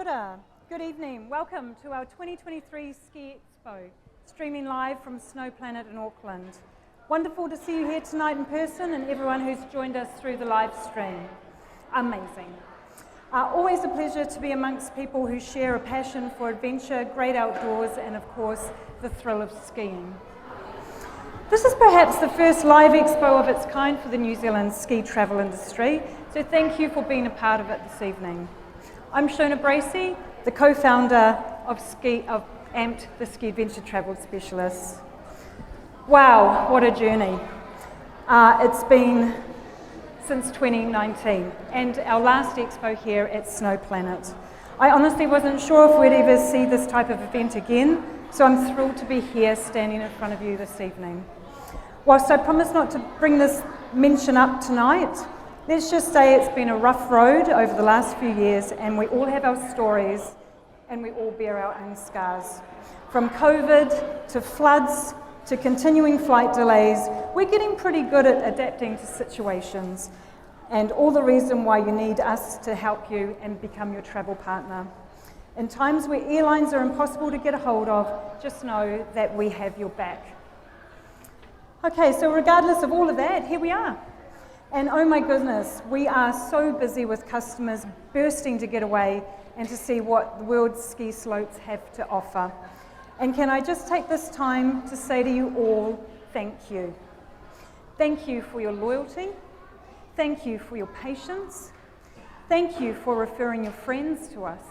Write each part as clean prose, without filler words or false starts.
Kia ora. Good evening. Welcome to our 2023 Ski Expo, streaming live from Snowplanet in Auckland. Wonderful to see you here tonight in person and everyone who's joined us through the live stream. Amazing. Always a pleasure to be amongst people who share a passion for adventure, great outdoors, and of course, the thrill of skiing. This is perhaps the first live expo of its kind for the New Zealand ski travel industry, so thank you for being a part of it this evening. I'm Shona Bracey, the co-founder of AMPT, the Ski Adventure Travel Specialists. Wow, what a journey. It's been since 2019 and our last expo here at Snowplanet. I honestly wasn't sure if we'd ever see this type of event again, so I'm thrilled to be here standing in front of you this evening. Whilst I promise not to bring this mention up tonight, let's just say it's been a rough road over the last few years and we all have our stories and we all bear our own scars. From COVID to floods to continuing flight delays, we're getting pretty good at adapting to situations and all the reason why you need us to help you and become your travel partner. In times where airlines are impossible to get a hold of, just know that we have your back. Okay, so regardless of all of that, here we are. And oh my goodness, we are so busy with customers bursting to get away and to see what the world's ski slopes have to offer. And can I just take this time to say to you all, thank you. Thank you for your loyalty. Thank you for your patience. Thank you for referring your friends to us.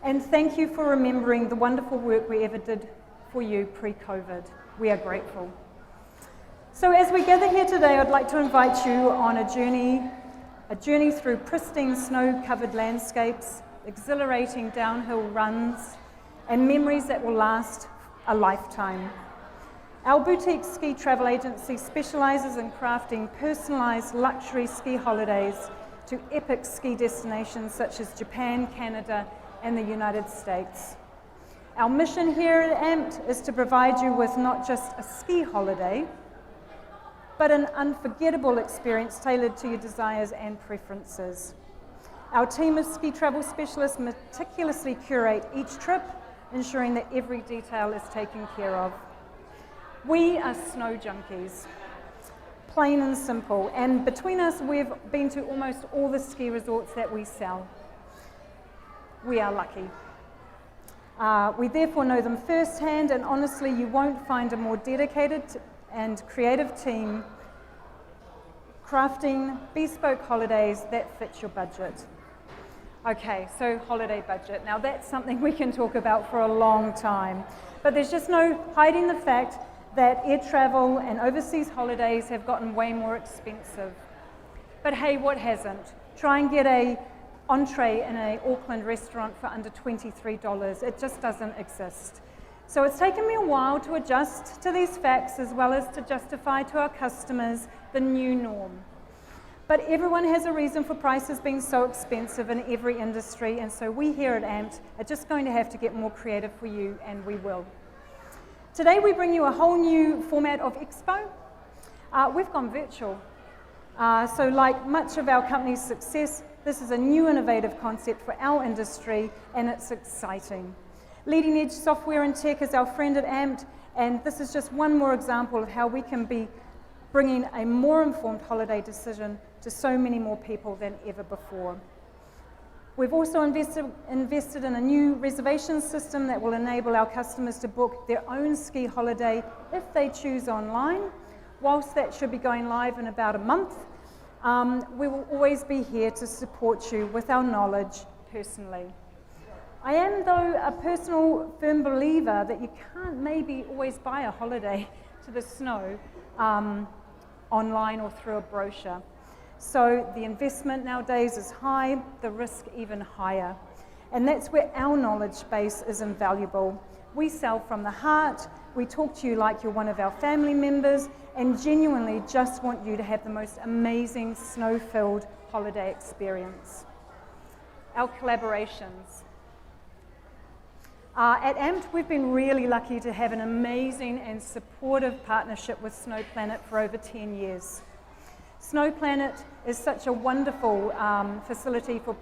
And thank you for remembering the wonderful work we ever did for you pre-COVID. We are grateful. So as we gather here today, I'd like to invite you on a journey through pristine snow-covered landscapes, exhilarating downhill runs, and memories that will last a lifetime. Our boutique ski travel agency specializes in crafting personalized luxury ski holidays to epic ski destinations such as Japan, Canada, and the United States. Our mission here at AMPT is to provide you with not just a ski holiday, but an unforgettable experience tailored to your desires and preferences. Our team of ski travel specialists meticulously curate each trip, ensuring that every detail is taken care of. We are snow junkies, plain and simple, and between us we've been to almost all the ski resorts that we sell. We are lucky. We therefore know them firsthand, and honestly you won't find a more dedicated and creative team crafting bespoke holidays that fit your budget. Okay, so holiday budget. Now that's something we can talk about for a long time, but there's just no hiding the fact that air travel and overseas holidays have gotten way more expensive. But hey, what hasn't? Try and get an entree in an Auckland restaurant for under $23. It just doesn't exist. So it's taken me a while to adjust to these facts as well as to justify to our customers the new norm. But everyone has a reason for prices being so expensive in every industry, and so we here at AMPT are just going to have to get more creative for you, and we will. Today we bring you a whole new format of Expo. We've gone virtual. So like much of our company's success, this is a new innovative concept for our industry, and it's exciting. Leading edge software and tech is our friend at AMPT, and this is just one more example of how we can be bringing a more informed holiday decision to so many more people than ever before. We've also invested in a new reservation system that will enable our customers to book their own ski holiday if they choose online. Whilst that should be going live in about a month, we will always be here to support you with our knowledge personally. I am, though, a personal firm believer that you can't maybe always buy a holiday to the snow online or through a brochure. So the investment nowadays is high, the risk even higher. And that's where our knowledge base is invaluable. We sell from the heart, we talk to you like you're one of our family members, and genuinely just want you to have the most amazing snow-filled holiday experience. Our collaborations. At AMPT, we've been really lucky to have an amazing and supportive partnership with Snowplanet for over 10 years. Snowplanet is such a wonderful facility for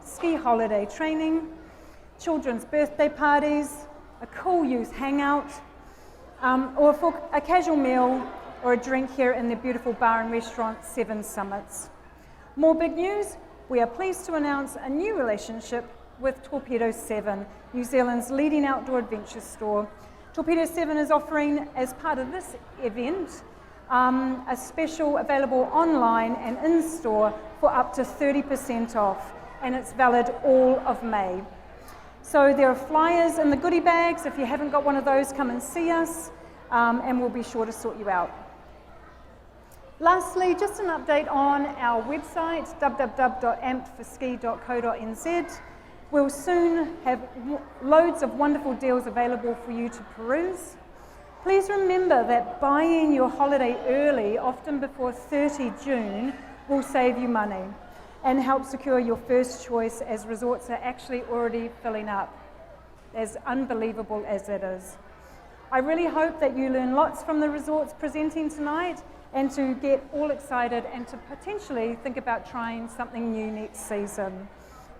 ski holiday training, children's birthday parties, a cool youth hangout, or for a casual meal or a drink here in the beautiful bar and restaurant Seven Summits. More big news, we are pleased to announce a new relationship with Torpedo 7, New Zealand's leading outdoor adventure store. Torpedo 7 is offering, as part of this event, a special available online and in-store for up to 30% off, and it's valid all of May. So there are flyers in the goodie bags. If you haven't got one of those, come and see us, and we'll be sure to sort you out. Lastly, just an update on our website, www.ampedforski.co.nz. We'll soon have loads of wonderful deals available for you to peruse. Please remember that buying your holiday early, often before 30 June, will save you money and help secure your first choice, as resorts are actually already filling up, as unbelievable as it is. I really hope that you learn lots from the resorts presenting tonight and to get all excited and to potentially think about trying something new next season.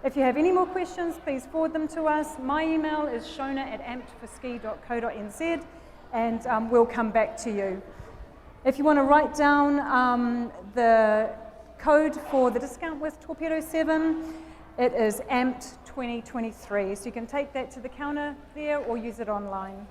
If you have any more questions, please forward them to us. My email is shona@ampedforski.co.nz, and we'll come back to you. If you want to write down the code for the discount with Torpedo 7, it is AMPED2023. So you can take that to the counter there or use it online.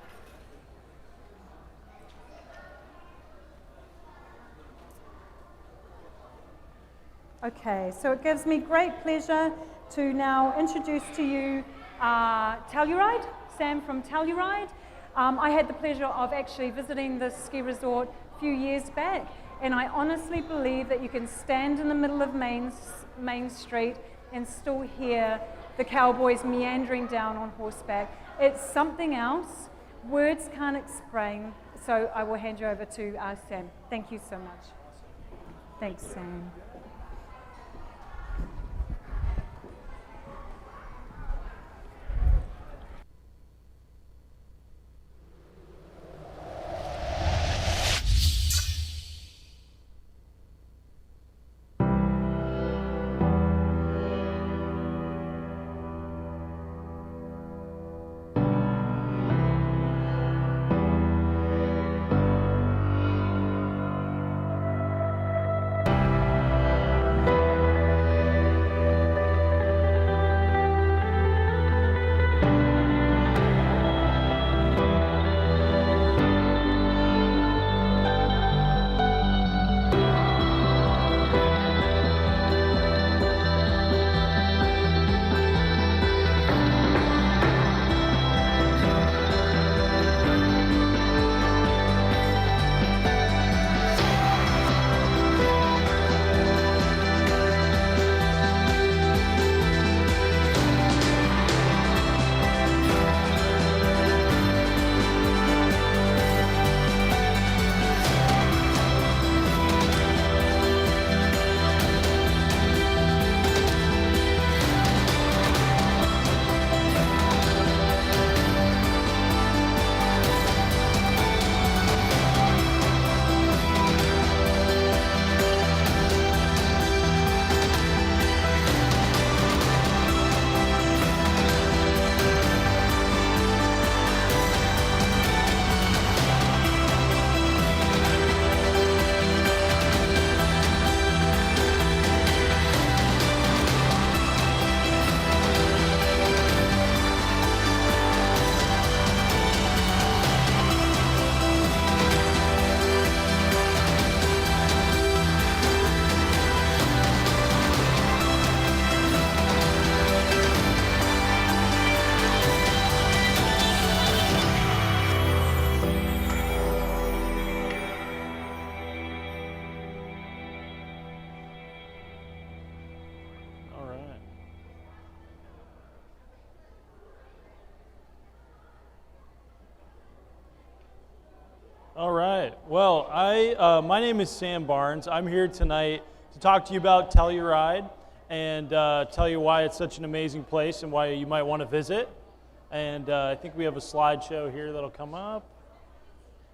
Okay, so it gives me great pleasure to now introduce to you Telluride, Sam from Telluride. I had the pleasure of actually visiting this ski resort a few years back, and I honestly believe that you can stand in the middle of Main Street and still hear the cowboys meandering down on horseback. It's something else. Words can't explain, so I will hand you over to Sam. Thank you so much. Thanks, Sam. All right. Well, my name is Sam Barnes. I'm here tonight to talk to you about Telluride and tell you why it's such an amazing place and why you might want to visit. And I think we have a slideshow here that'll come up.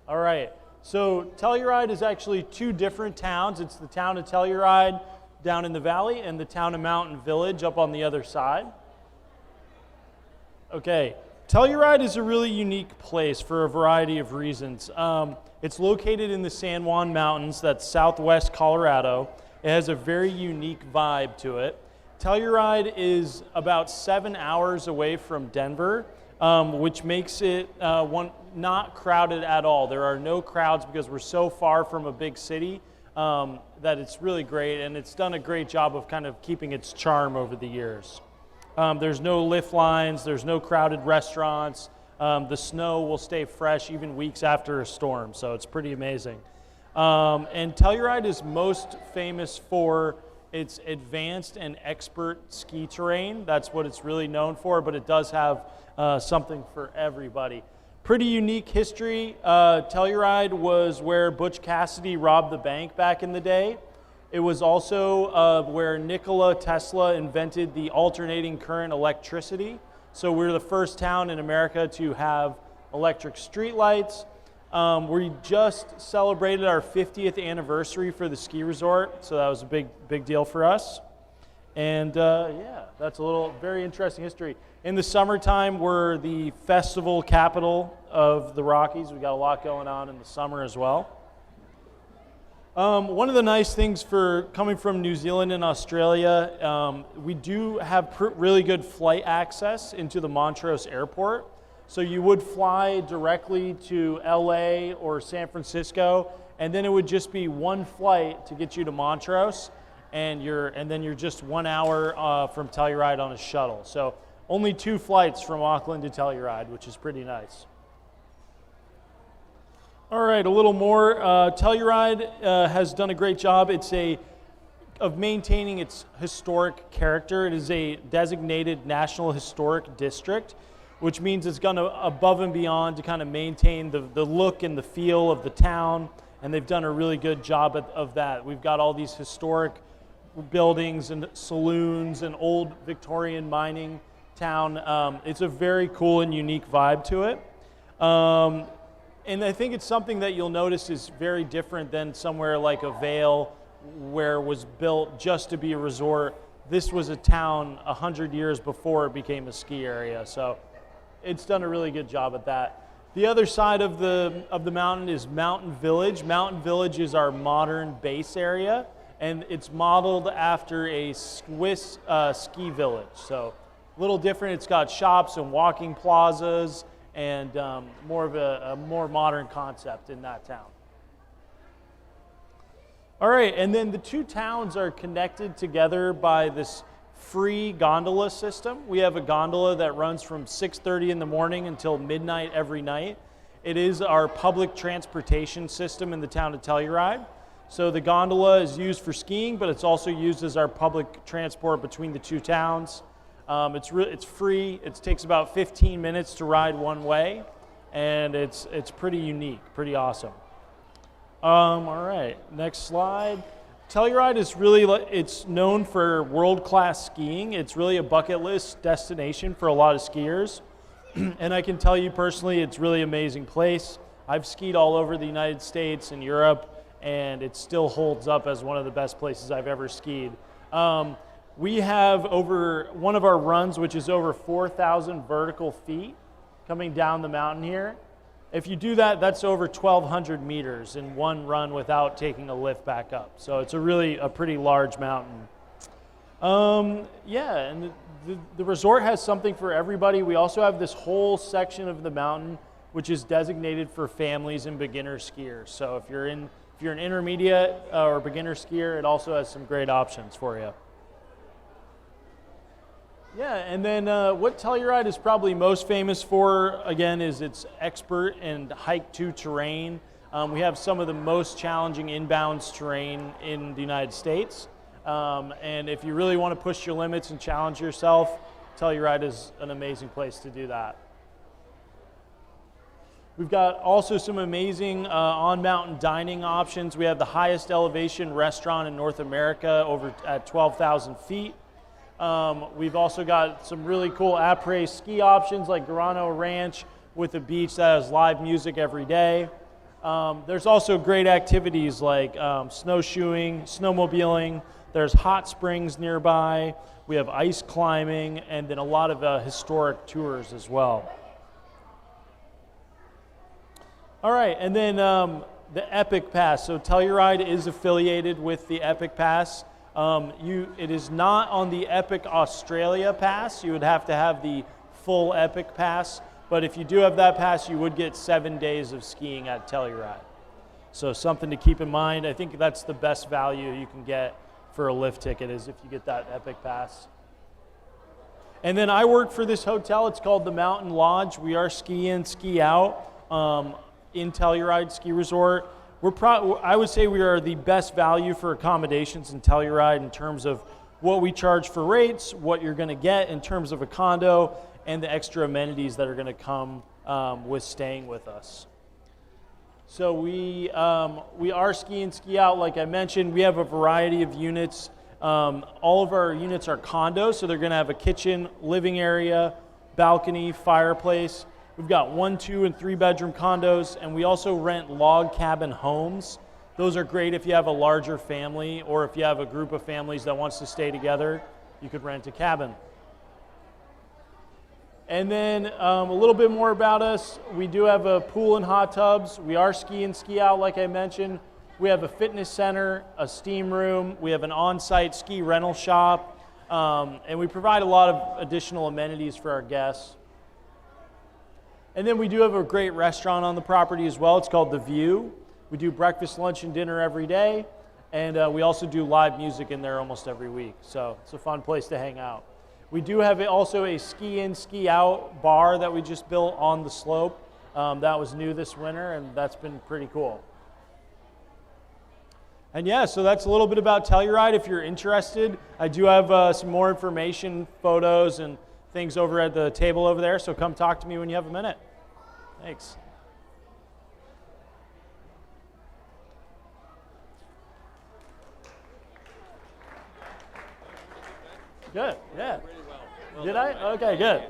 All right. So Telluride is actually two different towns. It's the town of Telluride, down in the valley, and the town of Mountain Village up on the other side. Okay, Telluride is a really unique place for a variety of reasons. It's located in the San Juan Mountains, that's southwest Colorado. It has a very unique vibe to it. Telluride is about 7 hours away from Denver, which makes it not crowded at all. There are no crowds because we're so far from a big city that it's really great, and it's done a great job of kind of keeping its charm over the years. There's no lift lines, there's no crowded restaurants. The snow will stay fresh even weeks after a storm, so it's pretty amazing. And Telluride is most famous for its advanced and expert ski terrain. That's what it's really known for, but it does have something for everybody. Pretty unique history. Telluride was where Butch Cassidy robbed the bank back in the day. It was also where Nikola Tesla invented the alternating current electricity. So we're the first town in America to have electric streetlights. We just celebrated our 50th anniversary for the ski resort, so that was a big deal for us. And yeah, that's a very interesting history. In the summertime, we're the festival capital of the Rockies. We got a lot going on in the summer as well. One of the nice things for coming from New Zealand and Australia, we do have really good flight access into the Montrose Airport. So you would fly directly to LA or San Francisco, and then it would just be one flight to get you to Montrose, and then you're just 1 hour from Telluride on a shuttle. So only 2 flights from Auckland to Telluride, which is pretty nice. All right, a little more. Telluride has done a great job. Of maintaining its historic character. It is a designated National Historic District, which means it's gone above and beyond to kind of maintain the look and the feel of the town, and they've done a really good job of that. We've got all these historic buildings and saloons and old Victorian mining town. It's a very cool and unique vibe to it. And I think it's something that you'll notice is very different than somewhere like a Vail, where it was built just to be a resort. This was a town 100 years before it became a ski area, so it's done a really good job at that. The other side of the mountain is Mountain Village. Mountain Village is our modern base area, and it's modeled after a Swiss ski village. So a little different. It's got shops and walking plazas, and more of a more modern concept in that town. All right, and then the 2 towns are connected together by this free gondola system. We have a gondola that runs from 6:30 in the morning until midnight every night. It is our public transportation system in the town of Telluride. So the gondola is used for skiing, but it's also used as our public transport between the 2 towns. It's free. It takes about 15 minutes to ride one way, and it's pretty unique, pretty awesome. All right, next slide. Telluride is it's known for world-class skiing. It's really a bucket list destination for a lot of skiers, and I can tell you personally, it's really an amazing place. I've skied all over the United States and Europe, and it still holds up as one of the best places I've ever skied. We have one of our runs, which is over 4,000 vertical feet coming down the mountain here. If you do that, that's over 1,200 meters in one run without taking a lift back up. So it's a pretty large mountain. Yeah, and the resort has something for everybody. We also have this whole section of the mountain which is designated for families and beginner skiers. So if you're an intermediate or beginner skier, it also has some great options for you. Yeah, and then what Telluride is probably most famous for, again, is its expert and hike-to terrain. We have some of the most challenging inbounds terrain in the United States. And if you really want to push your limits and challenge yourself, Telluride is an amazing place to do that. We've got also some amazing on-mountain dining options. We have the highest elevation restaurant in North America, over at 12,000 feet. We've also got some really cool après ski options like Garano Ranch with a beach that has live music every day. There's also great activities like snowshoeing, snowmobiling. There's hot springs nearby. We have ice climbing, and then a lot of historic tours as well. All right, and then the Epic Pass. So Telluride is affiliated with the Epic Pass. It is not on the Epic Australia Pass. You would have to have the full Epic Pass. But if you do have that pass, you would get 7 days of skiing at Telluride. So something to keep in mind. I think that's the best value you can get for a lift ticket is if you get that Epic Pass. And then I work for this hotel. It's called the Mountain Lodge. We are ski in, ski out in Telluride Ski Resort. I would say we are the best value for accommodations in Telluride in terms of what we charge for rates, what you're going to get in terms of a condo, and the extra amenities that are going to come with staying with us. So we are ski in, ski out, like I mentioned. We have a variety of units. All of our units are condos, so they're going to have a kitchen, living area, balcony, fireplace. We've got 1, 2, and 3 bedroom condos, and we also rent log cabin homes. Those are great if you have a larger family or if you have a group of families that wants to stay together, you could rent a cabin. And then a little bit more about us. We do have a pool and hot tubs. We are ski in, ski out, like I mentioned. We have a fitness center, a steam room. We have an on-site ski rental shop. And we provide a lot of additional amenities for our guests. And then we do have a great restaurant on the property as well. It's called The View. We do breakfast, lunch, and dinner every day. And we also do live music in there almost every week. So it's a fun place to hang out. We do have also a ski in, ski out bar that we just built on the slope. That was new this winter, and that's been pretty cool. And yeah, so that's a little bit about Telluride. If you're interested, I do have some more information, photos, and things over at the table over there, so come talk to me when you have a minute. Thanks. Good, yeah. Did I? Okay, good.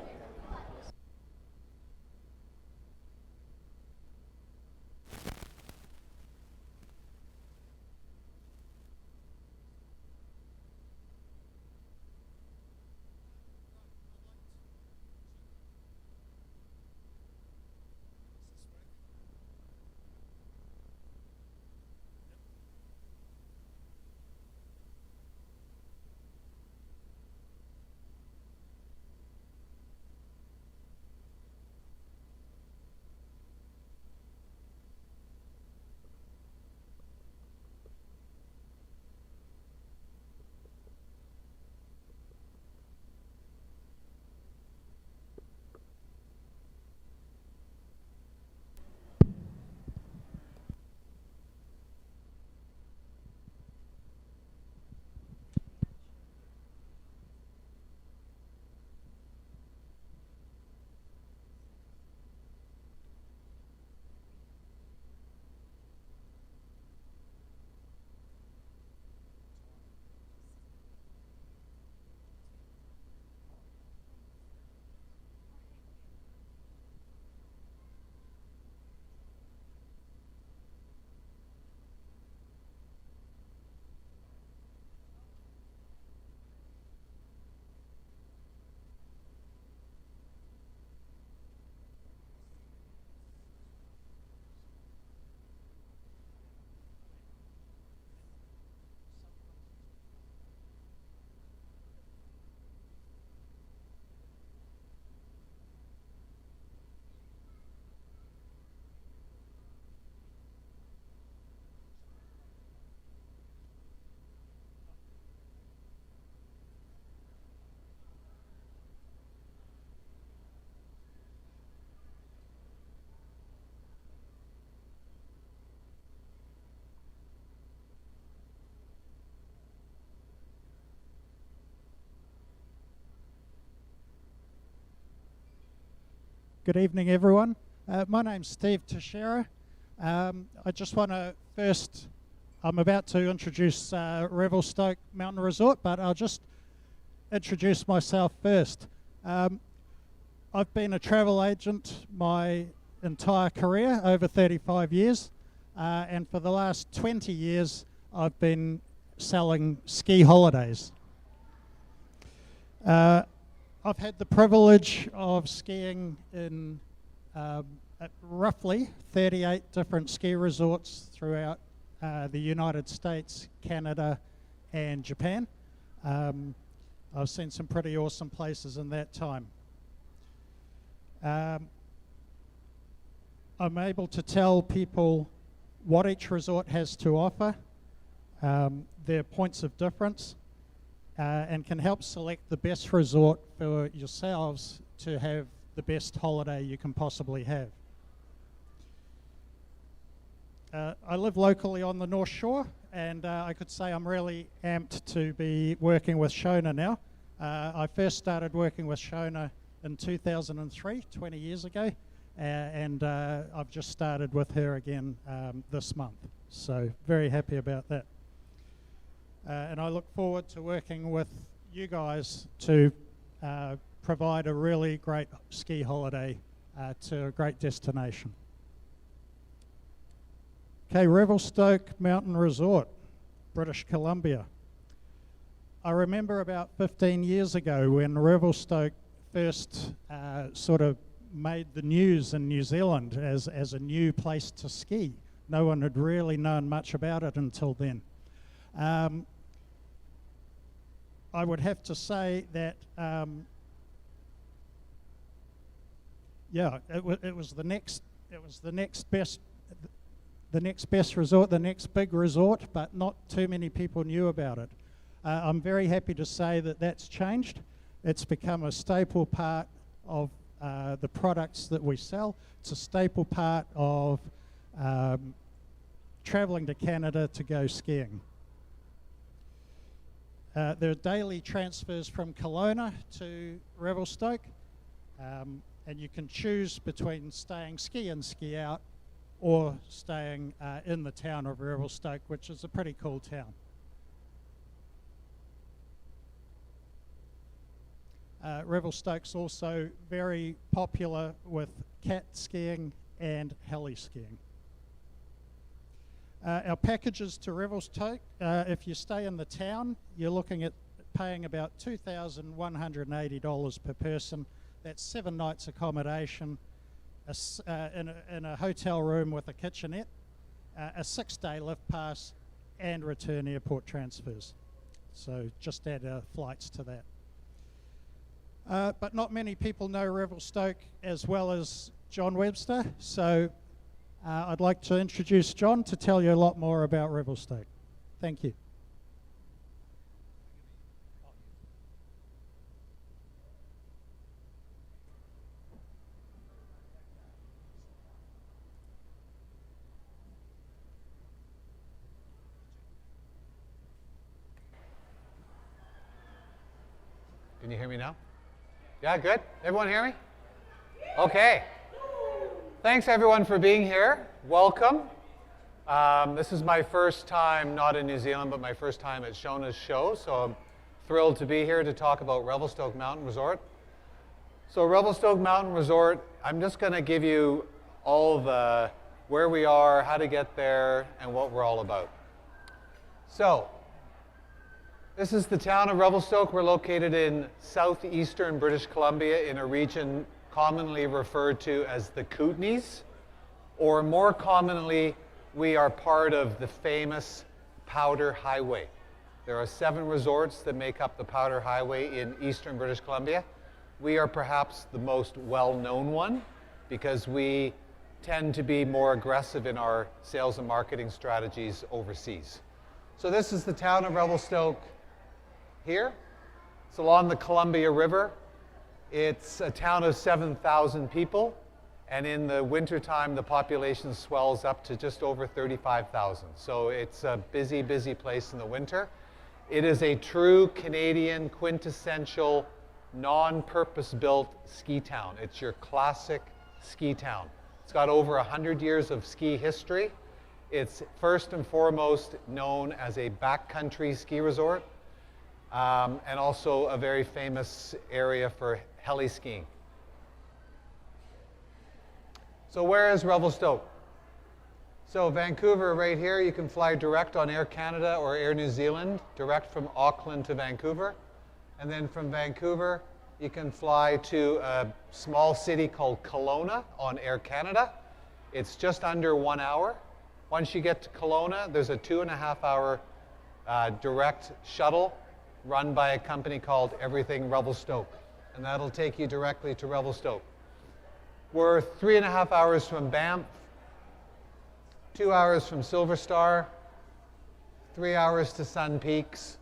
Good evening, everyone. My name's Steve Teixeira. I just want to first, I'm about to introduce Revelstoke Mountain Resort, but I'll just introduce myself first. I've been a travel agent my entire career, over 35 years. and for the last 20 years I've been selling ski holidays. I've had the privilege of skiing in at roughly 38 different ski resorts throughout the United States, Canada, and Japan. I've seen some pretty awesome places in that time. I'm able to tell people what each resort has to offer, their points of difference, and can help select the best resort for yourselves to have the best holiday you can possibly have. I live locally on the North Shore, and I could say I'm really amped to be working with Shona now. I first started working with Shona in 2003, 20 years ago, and I've just started with her again this month. So very happy about that. And I look forward to working with you guys to provide a really great ski holiday to a great destination. Okay, Revelstoke Mountain Resort, British Columbia. I remember about 15 years ago when Revelstoke first sort of made the news in New Zealand as a new place to ski. No one had really known much about it until then. I would have to say that, yeah, it was the next best resort, the next big resort, but not too many people knew about it. I'm very happy to say that that's changed. It's become a staple part of the products that we sell. It's a staple part of traveling to Canada to go skiing. There are daily transfers from Kelowna to Revelstoke, and you can choose between staying ski in, ski out, or staying in the town of Revelstoke, which is a pretty cool town. Revelstoke's also very popular with cat skiing and heli skiing. Our packages to Revelstoke, if you stay in the town, you're looking at paying about $2,180 per person. That's 7 nights accommodation, in a hotel room with a kitchenette, a 6-day lift pass, and return airport transfers. So just add flights to that. But not many people know Revelstoke as well as John Webster, so I'd like to introduce John to tell you a lot more about Revelstoke. Thank you. Can you hear me now? Yeah, good? Everyone hear me? Okay. Thanks everyone for being here. Welcome. This is my first time, not in New Zealand, but my first time at Shona's show, so I'm thrilled to be here to talk about Revelstoke Mountain Resort. So Revelstoke Mountain Resort, I'm just going to give you all the where we are, how to get there, and what we're all about. So, this is the town of Revelstoke. We're located in southeastern British Columbia in a region commonly referred to as the Kootenays, or more commonly, we are part of the famous Powder Highway. There are 7 resorts that make up the Powder Highway in eastern British Columbia. We are perhaps the most well-known one because we tend to be more aggressive in our sales and marketing strategies overseas. So this is the town of Revelstoke here. It's along the Columbia River. It's a town of 7,000 people, and in the wintertime, the population swells up to just over 35,000. So it's a busy, busy place in the winter. It is a true Canadian quintessential, non-purpose-built ski town. It's your classic ski town. It's got over 100 years of ski history. It's first and foremost known as a backcountry ski resort. And also a very famous area for heli skiing. So where is Revelstoke? So Vancouver right here, you can fly direct on Air Canada or Air New Zealand, direct from Auckland to Vancouver. And then from Vancouver, you can fly to a small city called Kelowna on Air Canada. It's just under 1 hour. Once you get to Kelowna, there's a 2.5-hour direct shuttle run by a company called Everything Revelstoke. And that'll take you directly to Revelstoke. We're 3.5 hours from Banff, 2 hours from Silverstar, 3 hours to Sun Peaks,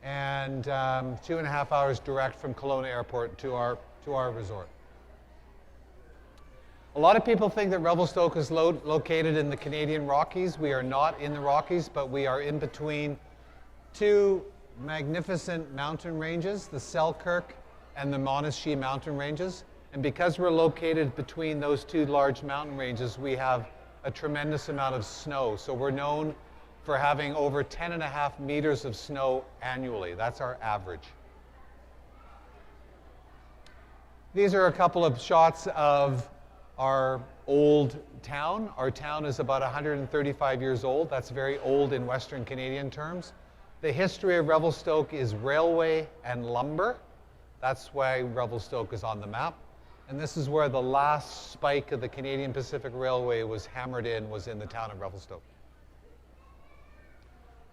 and 2.5 hours direct from Kelowna Airport to our resort. A lot of people think that Revelstoke is located in the Canadian Rockies. We are not in the Rockies, but we are in between two magnificent mountain ranges, the Selkirk and the Monashee mountain ranges. And because we're located between those two large mountain ranges, we have a tremendous amount of snow. So we're known for having over 10.5 meters of snow annually. That's our average. These are a couple of shots of our old town. Our town is about 135 years old. That's very old in Western Canadian terms. The history of Revelstoke is railway and lumber. That's why Revelstoke is on the map. And this is where the last spike of the Canadian Pacific Railway was hammered in, was in the town of Revelstoke.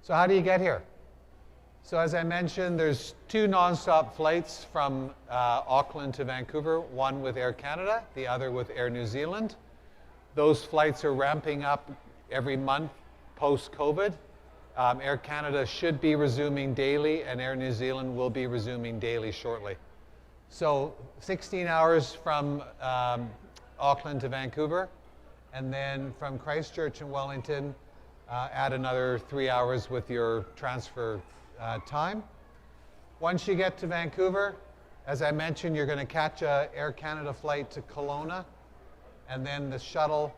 So how do you get here? So as I mentioned, there's 2 nonstop flights from Auckland to Vancouver, one with Air Canada, the other with Air New Zealand. Those flights are ramping up every month post-COVID. Air Canada should be resuming daily, and Air New Zealand will be resuming daily shortly. So 16 hours from Auckland to Vancouver, and then from Christchurch and Wellington, add another 3 hours with your transfer time. Once you get to Vancouver, as I mentioned, you're going to catch a Air Canada flight to Kelowna, and then the shuttle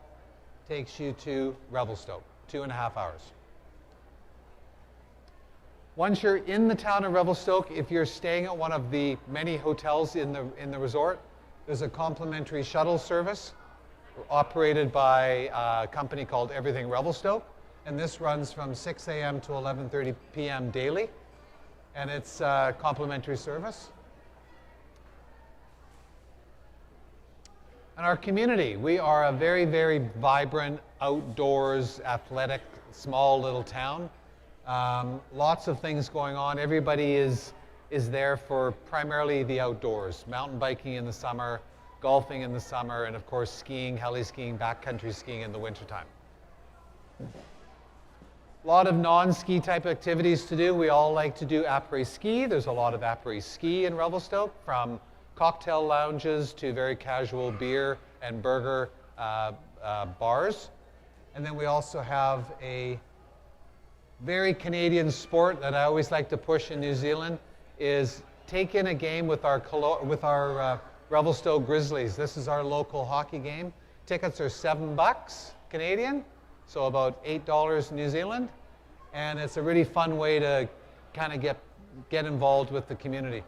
takes you to Revelstoke, 2.5 hours. Once you're in the town of Revelstoke, if you're staying at one of the many hotels in the resort, there's a complimentary shuttle service operated by a company called Everything Revelstoke. And this runs from 6 a.m. to 11:30 p.m. daily. And it's a complimentary service. And our community, we are a very, very vibrant, outdoors, athletic, small little town. Lots of things going on. Everybody is there for primarily the outdoors. Mountain biking in the summer, golfing in the summer, and of course skiing, heli skiing, backcountry skiing in the wintertime. A lot of non-ski type activities to do. We all like to do après-ski. There's a lot of après-ski in Revelstoke, from cocktail lounges to very casual beer and burger bars. And then we also have a very Canadian sport that I always like to push in New Zealand, is take in a game with our Revelstoke Grizzlies. This is our local hockey game. Tickets are $7 Canadian, so about $8 New Zealand, and it's a really fun way to kind of get involved with the community.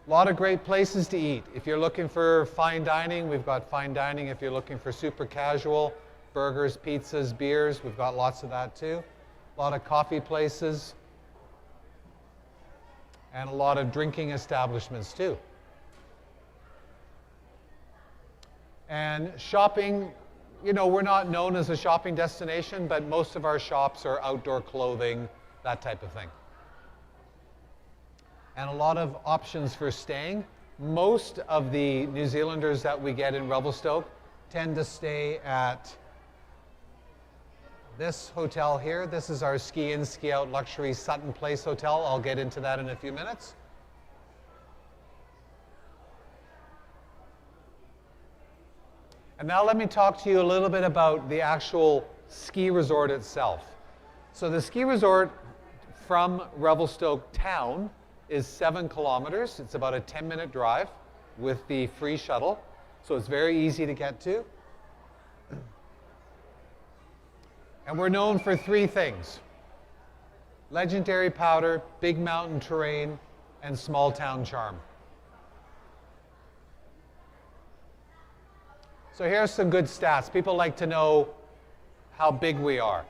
A lot of great places to eat. If you're looking for fine dining, we've got fine dining. If you're looking for super casual, burgers, pizzas, beers, we've got lots of that too. A lot of coffee places, and a lot of drinking establishments too. And shopping, you know, we're not known as a shopping destination, but most of our shops are outdoor clothing, that type of thing. And a lot of options for staying. Most of the New Zealanders that we get in Revelstoke tend to stay at this hotel here. This is our ski in, ski out luxury Sutton Place Hotel. I'll get into that in a few minutes. And now let me talk to you a little bit about the actual ski resort itself. So the ski resort from Revelstoke town is 7 kilometers. It's about a 10-minute drive with the free shuttle. So it's very easy to get to. And we're known for 3 things: legendary powder, big mountain terrain, and small town charm. So here's some good stats. People like to know how big we are.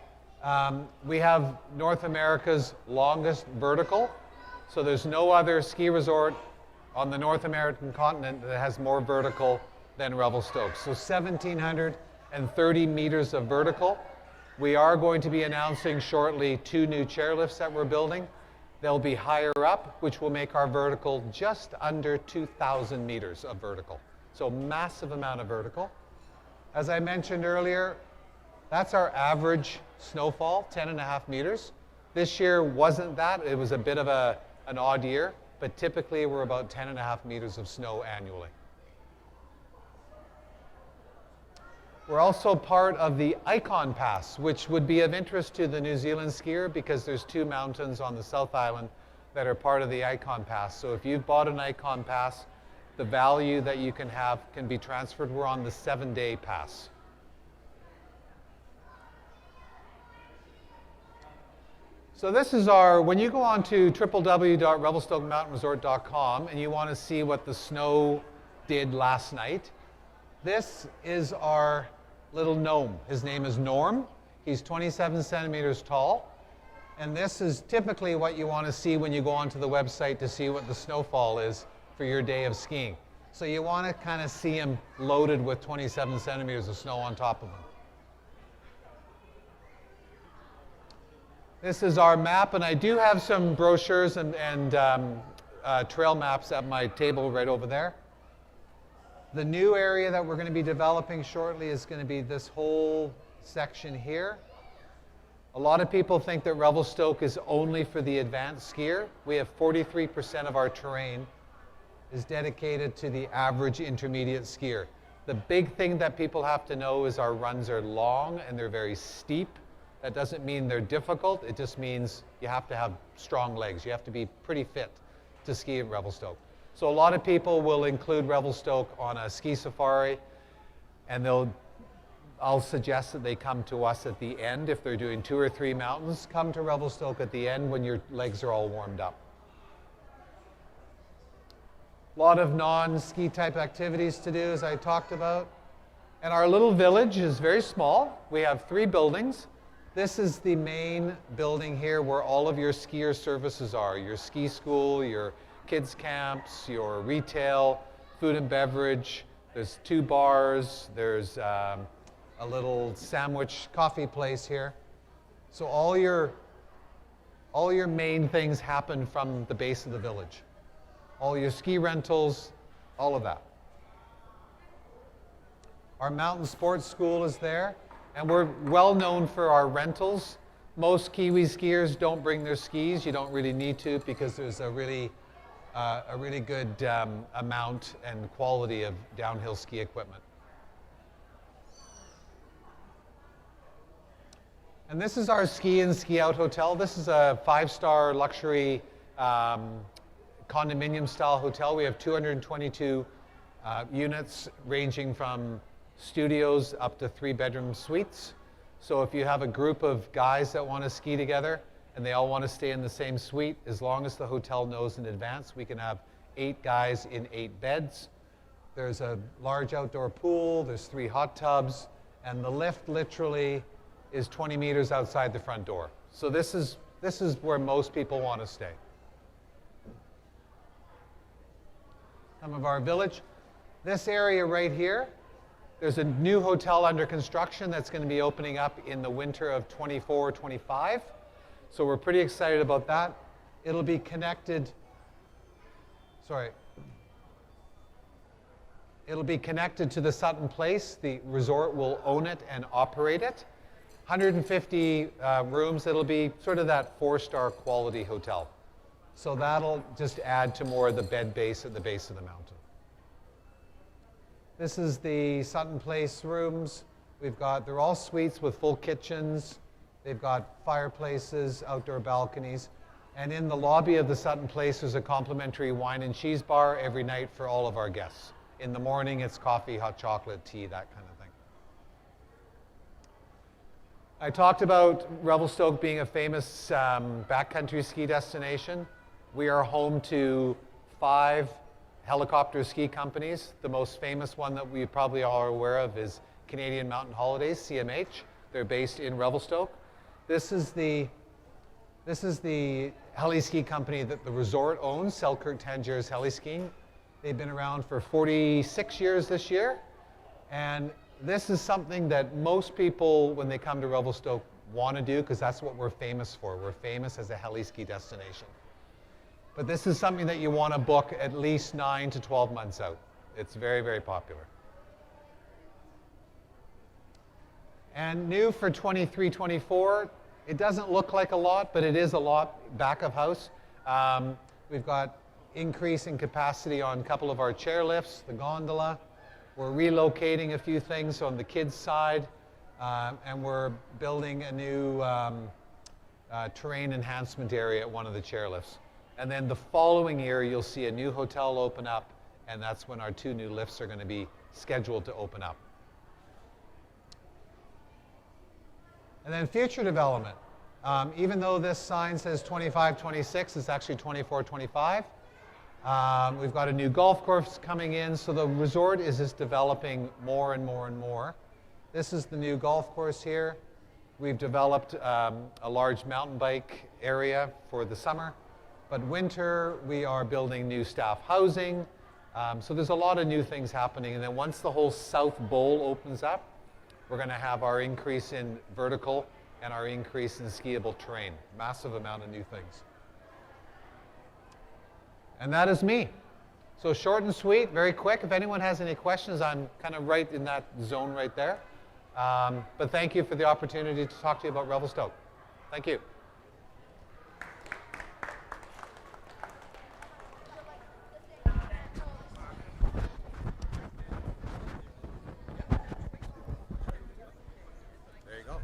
We have North America's longest vertical. So there's no other ski resort on the North American continent that has more vertical than Revelstoke. So 1,730 meters of vertical. We are going to be announcing shortly 2 new chairlifts that we're building. They'll be higher up, which will make our vertical just under 2,000 meters of vertical. So massive amount of vertical. As I mentioned earlier, that's our average snowfall, 10.5 meters. This year wasn't that. It was a bit of an odd year, but typically we're about 10.5 meters of snow annually. We're also part of the Icon Pass, which would be of interest to the New Zealand skier because there's 2 mountains on the South Island that are part of the Icon Pass. So if you've bought an Icon Pass, the value that you can have can be transferred. We're on the 7-day pass. So this is our, when you go on to www.revelstokemountainresort.com and you want to see what the snow did last night, this is our little gnome. His name is Norm. He's 27 centimeters tall. And this is typically what you want to see when you go onto the website to see what the snowfall is for your day of skiing. So you want to kind of see him loaded with 27 centimeters of snow on top of him. This is our map, and I do have some brochures and trail maps at my table right over there. The new area that we're going to be developing shortly is going to be this whole section here. A lot of people think that Revelstoke is only for the advanced skier. We have 43% of our terrain is dedicated to the average intermediate skier. The big thing that people have to know is our runs are long and they're very steep. That doesn't mean they're difficult. It just means you have to have strong legs. You have to be pretty fit to ski at Revelstoke. So a lot of people will include Revelstoke on a ski safari, and I'll suggest that they come to us at the end. If they're doing 2 or 3 mountains, come to Revelstoke at the end when your legs are all warmed up. A lot of non-ski type activities to do, as I talked about. And our little village is very small. We have 3 buildings. This is the main building here where all of your skier services are. Your ski school, your kids camps, your retail, food and beverage. There's 2 bars. There's a little sandwich coffee place here. So all your main things happen from the base of the village. All your ski rentals, all of that. Our mountain sports school is there, and we're well known for our rentals. Most Kiwi skiers don't bring their skis. You don't really need to because there's a really good amount and quality of downhill ski equipment. And this is our ski in, ski out hotel. This is a 5-star luxury condominium style hotel. We have 222 units ranging from studios up to 3-bedroom suites. So if you have a group of guys that want to ski together and they all want to stay in the same suite, as long as the hotel knows in advance, we can have 8 guys in 8 beds. There's a large outdoor pool, there's 3 hot tubs, and the lift literally is 20 meters outside the front door. So this is where most people want to stay. Some of our village. This area right here, there's a new hotel under construction that's going to be opening up in the winter of 24-25. So we're pretty excited about that. It'll be connected, it'll be connected to the Sutton Place. The resort will own it and operate it. 150 rooms. It'll be sort of that 4-star quality hotel. So that'll just add to more of the bed base at the base of the mountain. This is the Sutton Place rooms. They're all suites with full kitchens. They've got fireplaces, outdoor balconies. And in the lobby of the Sutton Place, there's a complimentary wine and cheese bar every night for all of our guests. In the morning, it's coffee, hot chocolate, tea, that kind of thing. I talked about Revelstoke being a famous backcountry ski destination. We are home to 5 helicopter ski companies. The most famous one that we probably all are aware of is Canadian Mountain Holidays, CMH. They're based in Revelstoke. This is the heli ski company that the resort owns, Selkirk Tangiers Heli Skiing. They've been around for 46 years this year. And this is something that most people, when they come to Revelstoke, want to do, because that's what we're famous for. We're famous as a heli ski destination. But this is something that you want to book at least 9 to 12 months out. It's very, very popular. And new for 23-24, it doesn't look like a lot, but it is a lot back of house. We've got increase in capacity on a couple of our chairlifts, the gondola. We're relocating a few things on the kids' side, and we're building a new terrain enhancement area at one of the chairlifts. And then the following year, you'll see a new hotel open up, and that's when our 2 new lifts are going to be scheduled to open up. And then future development. Even though this sign says 25-26, it's actually 24-25. We've got a new golf course coming in, so the resort is just developing more and more and more. This is the new golf course here. We've developed a large mountain bike area for the summer. But winter, we are building new staff housing. So there's a lot of new things happening. And then once the whole South Bowl opens up, we're going to have our increase in vertical and our increase in skiable terrain. Massive amount of new things. And that is me. So short and sweet, very quick. If anyone has any questions, I'm kind of right in that zone right there. But thank you for the opportunity to talk to you about Revelstoke. Thank you. There you go.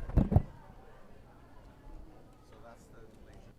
So that's the laser.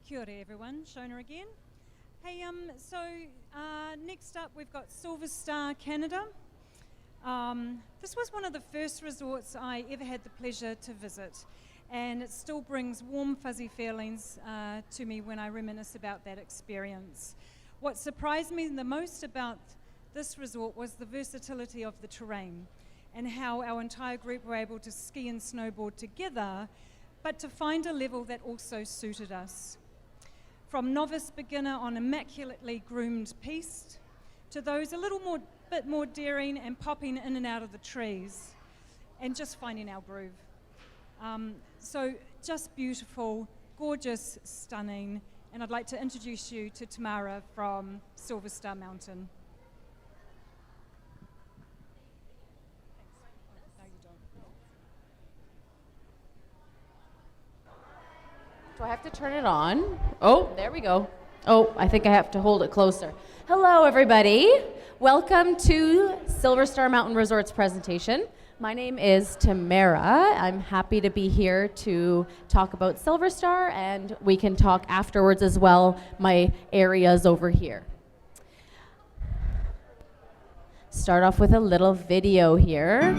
Kia ora everyone, Shona again. Hey, next up we've got Silverstar, Canada. This was one of the first resorts I ever had the pleasure to visit, and it still brings warm, fuzzy feelings to me when I reminisce about that experience. What surprised me the most about this resort was the versatility of the terrain and how our entire group were able to ski and snowboard together, but to find a level that also suited us. From novice beginner on immaculately groomed piste to those a bit more daring and popping in and out of the trees and just finding our groove. So just beautiful, gorgeous, stunning, and I'd like to introduce you to Tamara from Silverstar Mountain. Do I have to turn it on? Oh, there we go. Oh, I think I have to hold it closer. Hello, everybody. Welcome to Silverstar Mountain Resort's presentation. My name is Tamara. I'm happy to be here to talk about Silverstar, and we can talk afterwards as well, my areas over here. Start off with a little video here.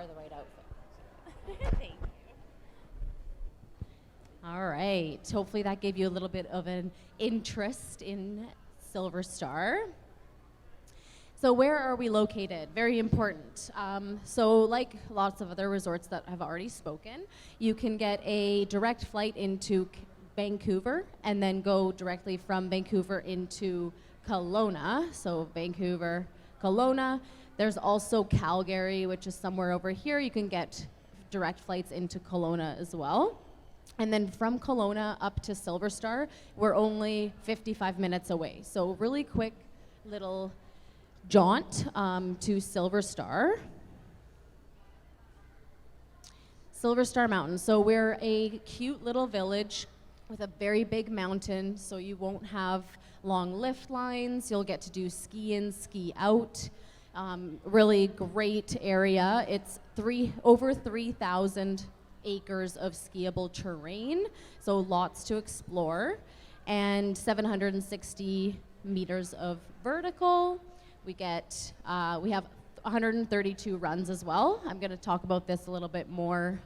wear the right outfit. Thank you. All right. Hopefully that gave you a little bit of an interest in Silverstar. So where are we located? Very important. So like lots of other resorts that have already spoken, you can get a direct flight into Vancouver and then go directly from Vancouver into Kelowna. So Vancouver, Kelowna. There's also Calgary, which is somewhere over here. You can get direct flights into Kelowna as well. And then from Kelowna up to Silverstar, we're only 55 minutes away. So really quick little jaunt to Silverstar. Silverstar Mountain. So we're a cute little village with a very big mountain, so you won't have long lift lines. You'll get to do ski in, ski out. Really great area. It's over 3,000 acres of skiable terrain, so lots to explore, and 760 meters of vertical. We have 132 runs as well. I'm going to talk about this a little bit more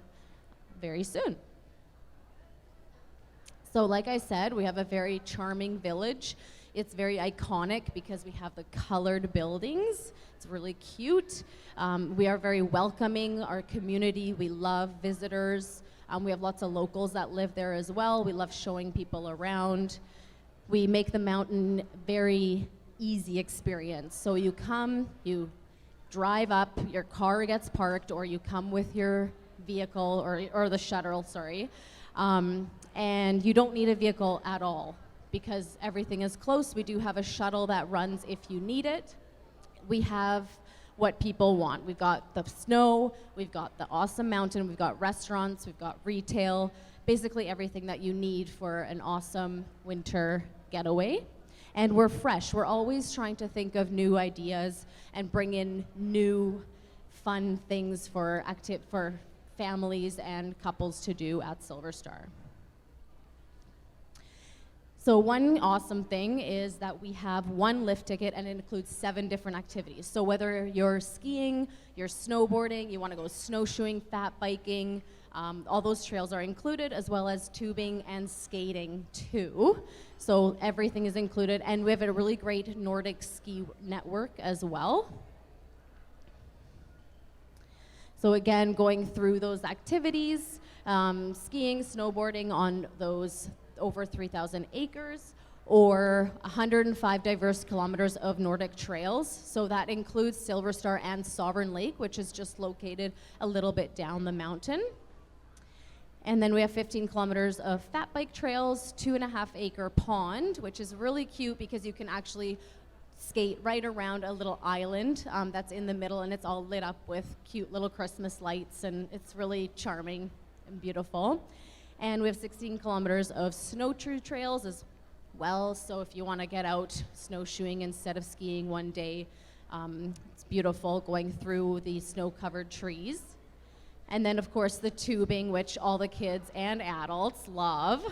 very soon. So like I said, we have a very charming village. It's very iconic because we have the colored buildings. It's really cute. We are very welcoming, our community. We love visitors. We have lots of locals that live there as well. We love showing people around. We make the mountain very easy experience. So you come, you drive up, your car gets parked, or you come with your vehicle or the shuttle, sorry. And you don't need a vehicle at all because everything is close. We do have a shuttle that runs if you need it. We have what people want. We've got the snow, we've got the awesome mountain, we've got restaurants, we've got retail, basically everything that you need for an awesome winter getaway. And we're fresh. We're always trying to think of new ideas and bring in new fun things for families and couples to do at Silverstar. So one awesome thing is that we have one lift ticket and it includes 7 different activities. So whether you're skiing, you're snowboarding, you want to go snowshoeing, fat biking, all those trails are included, as well as tubing and skating too. So everything is included, and we have a really great Nordic ski network as well. So again, going through those activities, skiing, snowboarding on those over 3,000 acres, or 105 diverse kilometers of Nordic trails. So that includes Silverstar and Sovereign Lake, which is just located a little bit down the mountain. And then we have 15 kilometers of fat bike trails, 2.5 acre pond, which is really cute because you can actually skate right around a little island that's in the middle, and it's all lit up with cute little Christmas lights, and it's really charming and beautiful. And we have 16 kilometers of snow trails as well, so if you want to get out snowshoeing instead of skiing one day, it's beautiful going through the snow-covered trees. And then, of course, the tubing, which all the kids and adults love.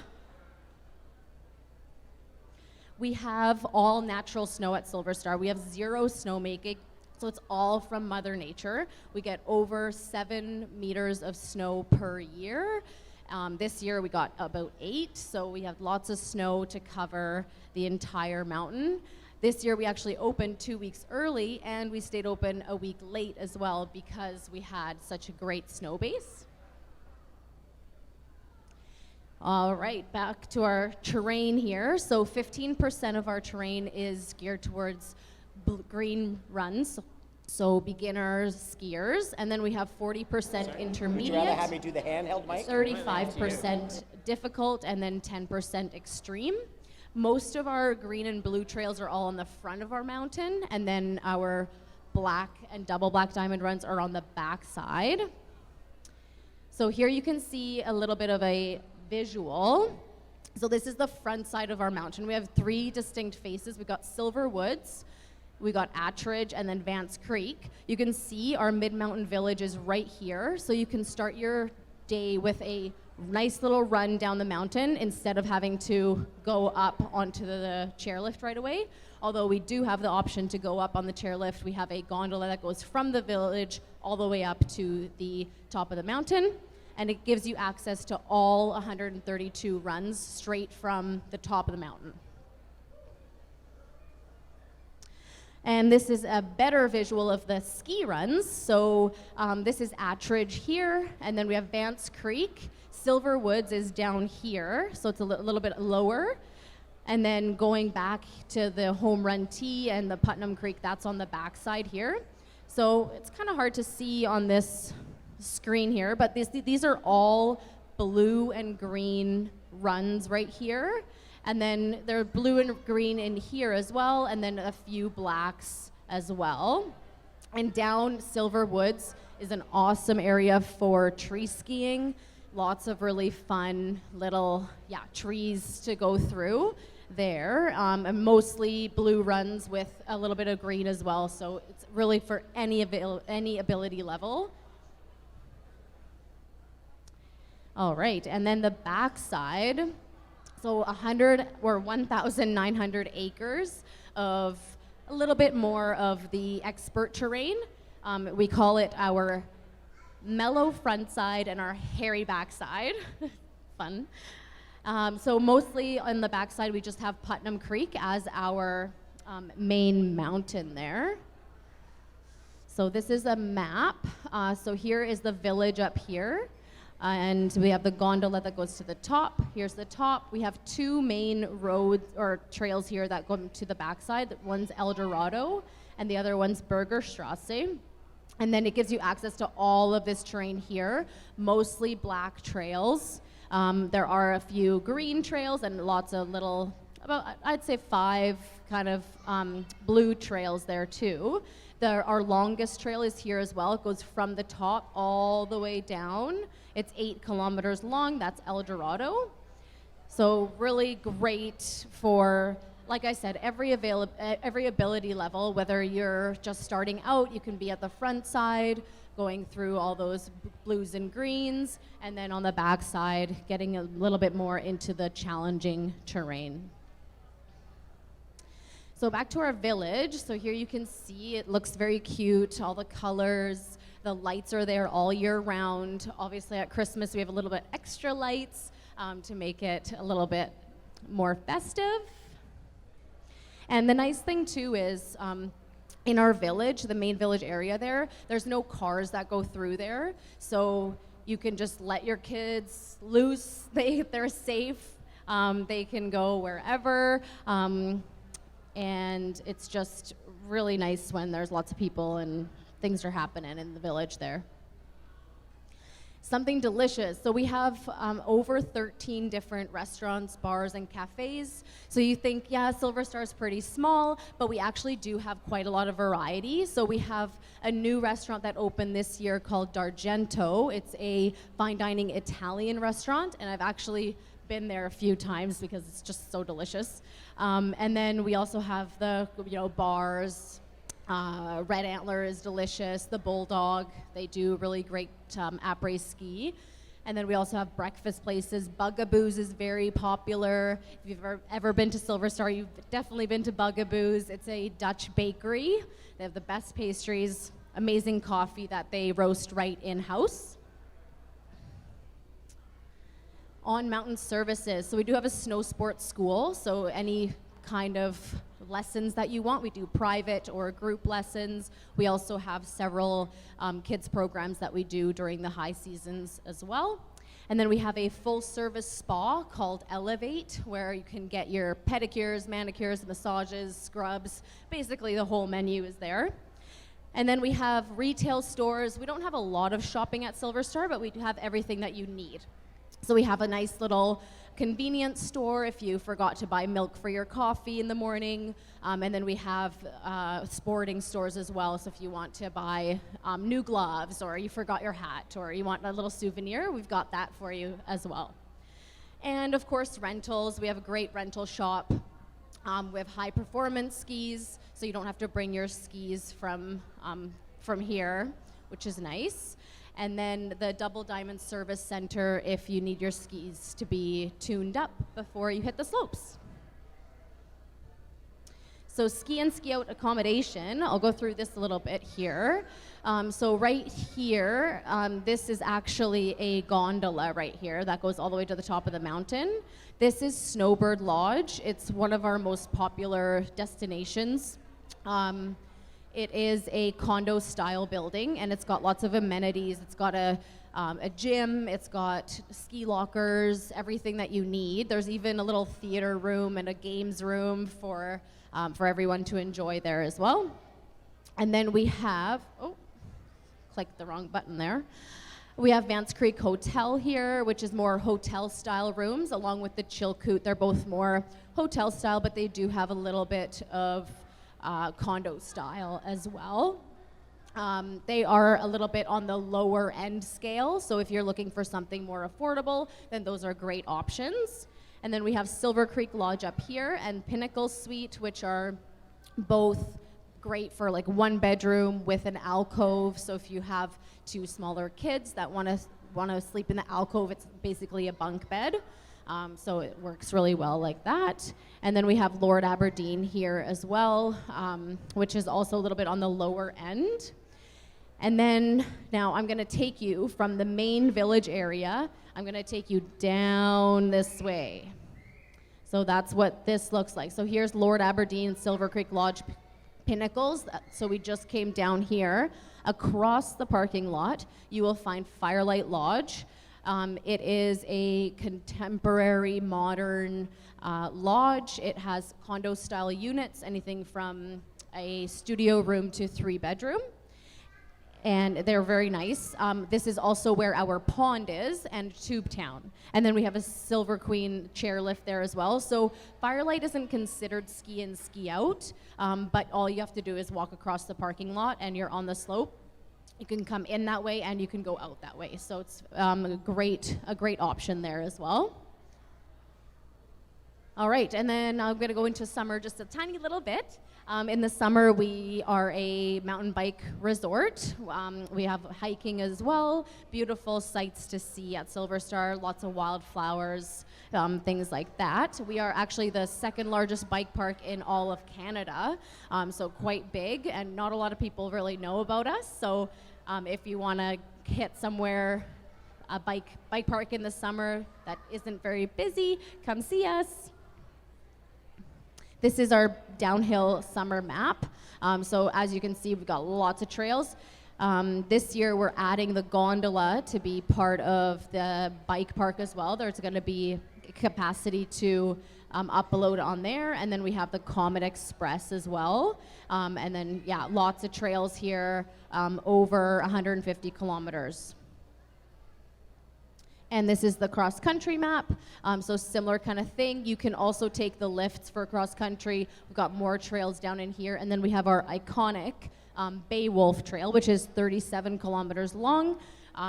We have all natural snow at Silverstar. We have 0 snowmaking, so it's all from Mother Nature. We get over 7 meters of snow per year. This year we got about 8, so we have lots of snow to cover the entire mountain. This year we actually opened 2 weeks early, and we stayed open a week late as well because we had such a great snow base. All right, back to our terrain here. So 15% of our terrain is geared towards green runs, so beginners, skiers, and then we have 40% intermediate. Would you rather have me do the handheld mic? 35% difficult, and then 10% extreme. Most of our green and blue trails are all on the front of our mountain, and then our black and double black diamond runs are on the back side. So here you can see a little bit of a visual. So this is the front side of our mountain. We have 3 distinct faces. We've got Silver Woods, we got Attridge, and then Vance Creek. You can see our mid-mountain village is right here, so you can start your day with a nice little run down the mountain instead of having to go up onto the chairlift right away. Although we do have the option to go up on the chairlift. We have a gondola that goes from the village all the way up to the top of the mountain. And it gives you access to all 132 runs straight from the top of the mountain. And this is a better visual of the ski runs. So this is Attridge here, and then we have Vance Creek. Silver Woods is down here, so it's a little bit lower. And then going back to the Home Run Tee and the Putnam Creek, that's on the back side here. So it's kind of hard to see on this screen here, but these are all blue and green runs right here. And then there are blue and green in here as well, and then a few blacks as well. And down Silver Woods is an awesome area for tree skiing. Lots of really fun little trees to go through there, and mostly blue runs with a little bit of green as well. So it's really for any ability level. All right, and then the backside. So 1,900 acres of a little bit more of the expert terrain. We call it our mellow front side and our hairy backside. Fun. So mostly on the backside, we just have Putnam Creek as our main mountain there. So this is a map. So here is the village up here. And we have the gondola that goes to the top. Here's the top. We have two main roads or trails here that go to the backside. One's El Dorado, and the other one's Bergerstrasse. And then it gives you access to all of this terrain here, mostly black trails. There are a few green trails and lots of little, I'd say 5 kind of blue trails there too. Our longest trail is here as well. It goes from the top all the way down. It's 8 kilometers long. That's El Dorado. So really great for, like I said, every ability level. Whether you're just starting out, you can be at the front side, going through all those blues and greens, and then on the back side, getting a little bit more into the challenging terrain. So back to our village. So here you can see it looks very cute, all the colors. The lights are there all year round. Obviously at Christmas we have a little bit extra lights to make it a little bit more festive. And the nice thing too is in our village, the main village area there's no cars that go through there. So you can just let your kids loose. They're safe. They can go wherever. And it's just really nice when there's lots of people and things are happening in the village there. Something delicious. So we have over 13 different restaurants, bars, and cafes. So you think, yeah, Silverstar is pretty small, but we actually do have quite a lot of variety. So we have a new restaurant that opened this year called D'Argento. It's a fine dining Italian restaurant, and I've actually been there a few times because it's just so delicious. And then we also have the bars. Red Antler is delicious. The Bulldog, they do really great après ski. And then we also have breakfast places. Bugaboo's is very popular. If you've ever been to Silverstar, you've definitely been to Bugaboo's. It's a Dutch bakery. They have the best pastries, amazing coffee that they roast right in-house. On mountain services, so we do have a snow sports school, so any kind of lessons that you want, we do private or group lessons. We also have several kids programs that we do during the high seasons as well. And then we have a full service spa called Elevate, where you can get your pedicures, manicures, massages, scrubs. Basically the whole menu is there. And then we have retail stores. We don't have a lot of shopping at Silverstar, but we do have everything that you need. So we have a nice little convenience store if you forgot to buy milk for your coffee in the morning. And then we have sporting stores as well. So if you want to buy new gloves, or you forgot your hat, or you want a little souvenir, we've got that for you as well. And of course, rentals. We have a great rental shop. We have high performance skis, so you don't have to bring your skis from here, which is nice. And then the Double Diamond Service Center if you need your skis to be tuned up before you hit the slopes. So ski and ski out accommodation, I'll go through this a little bit here. So right here, this is actually a gondola right here that goes all the way to the top of the mountain. This is Snowbird Lodge. It's one of our most popular destinations. It is a condo style building, and it's got lots of amenities. It's got a gym, it's got ski lockers, everything that you need. There's even a little theater room and a games room for everyone to enjoy there as well. And then we have, clicked the wrong button there. We have Vance Creek Hotel here, which is more hotel style rooms, along with the Chilkoot. They're both more hotel style, but they do have a little bit of condo style as well. They are a little bit on the lower end scale, so if you're looking for something more affordable, then those are great options. And then we have Silver Creek Lodge up here and Pinnacle Suite, which are both great for like one bedroom with an alcove. So if you have two smaller kids that want to sleep in the alcove, it's basically a bunk bed. So it works really well like that. And then we have Lord Aberdeen here as well, which is also a little bit on the lower end. And then now I'm going to take you from the main village area. I'm going to take you down this way. So that's what this looks like. So here's Lord Aberdeen Silver Creek Lodge Pinnacles. So we just came down here. Across the parking lot, you will find Firelight Lodge. It is a contemporary, modern lodge. It has condo-style units, anything from a studio room to 3-bedroom. And they're very nice. This is also where our pond is and Tube Town. And then we have a Silver Queen chairlift there as well. So Firelight isn't considered ski in, ski out, but all you have to do is walk across the parking lot and you're on the slope. You can come in that way and you can go out that way. So it's a great option there as well. All right, and then I'm gonna go into summer just a tiny little bit. In the summer, we are a mountain bike resort. We have hiking as well, beautiful sights to see at Silverstar, lots of wildflowers, things like that. We are actually the second largest bike park in all of Canada, so quite big, and not a lot of people really know about us. So if you wanna hit somewhere, a bike park in the summer that isn't very busy, come see us. This is our downhill summer map. So as you can see, we've got lots of trails. This year we're adding the gondola to be part of the bike park as well. There's gonna be capacity to upload on there. And then we have the Comet Express as well. And then, yeah, lots of trails here, over 150 kilometers. And this is the cross-country map, so similar kind of thing. You can also take the lifts for cross-country. We've got more trails down in here, and then we have our iconic Beowulf Trail, which is 37 kilometers long.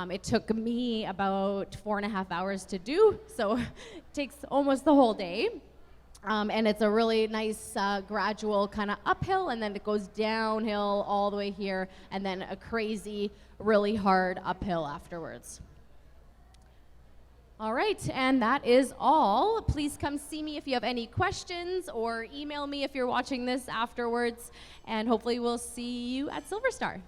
It took me about 4.5 hours to do, so it takes almost the whole day. And it's a really nice gradual kind of uphill, and then it goes downhill all the way here, and then a crazy, really hard uphill afterwards. All right, and that is all. Please come see me if you have any questions, or email me if you're watching this afterwards, and hopefully we'll see you at Silverstar.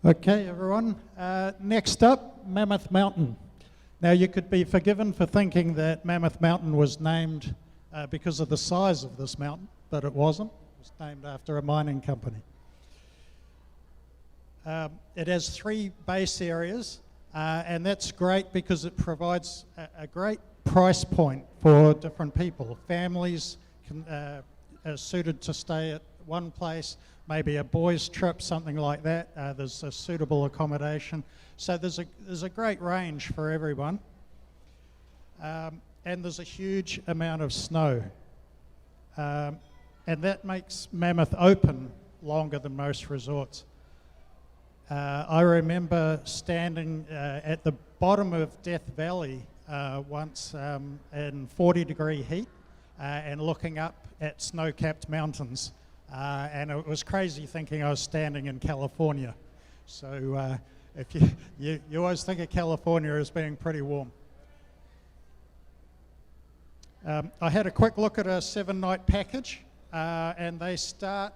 Okay, everyone. Next up, Mammoth Mountain. Now, you could be forgiven for thinking that Mammoth Mountain was named because of the size of this mountain, but it wasn't. It was named after a mining company. It has 3 base areas, and that's great because it provides a great price point for different people. Families are suited to stay at one place, maybe a boys' trip, something like that. There's a suitable accommodation. So there's a great range for everyone. And there's a huge amount of snow. And that makes Mammoth open longer than most resorts. I remember standing at the bottom of Death Valley once in 40-degree heat and looking up at snow-capped mountains. And it was crazy thinking I was standing in California. So if you always think of California as being pretty warm. I had a quick look at a 7-night package, and they start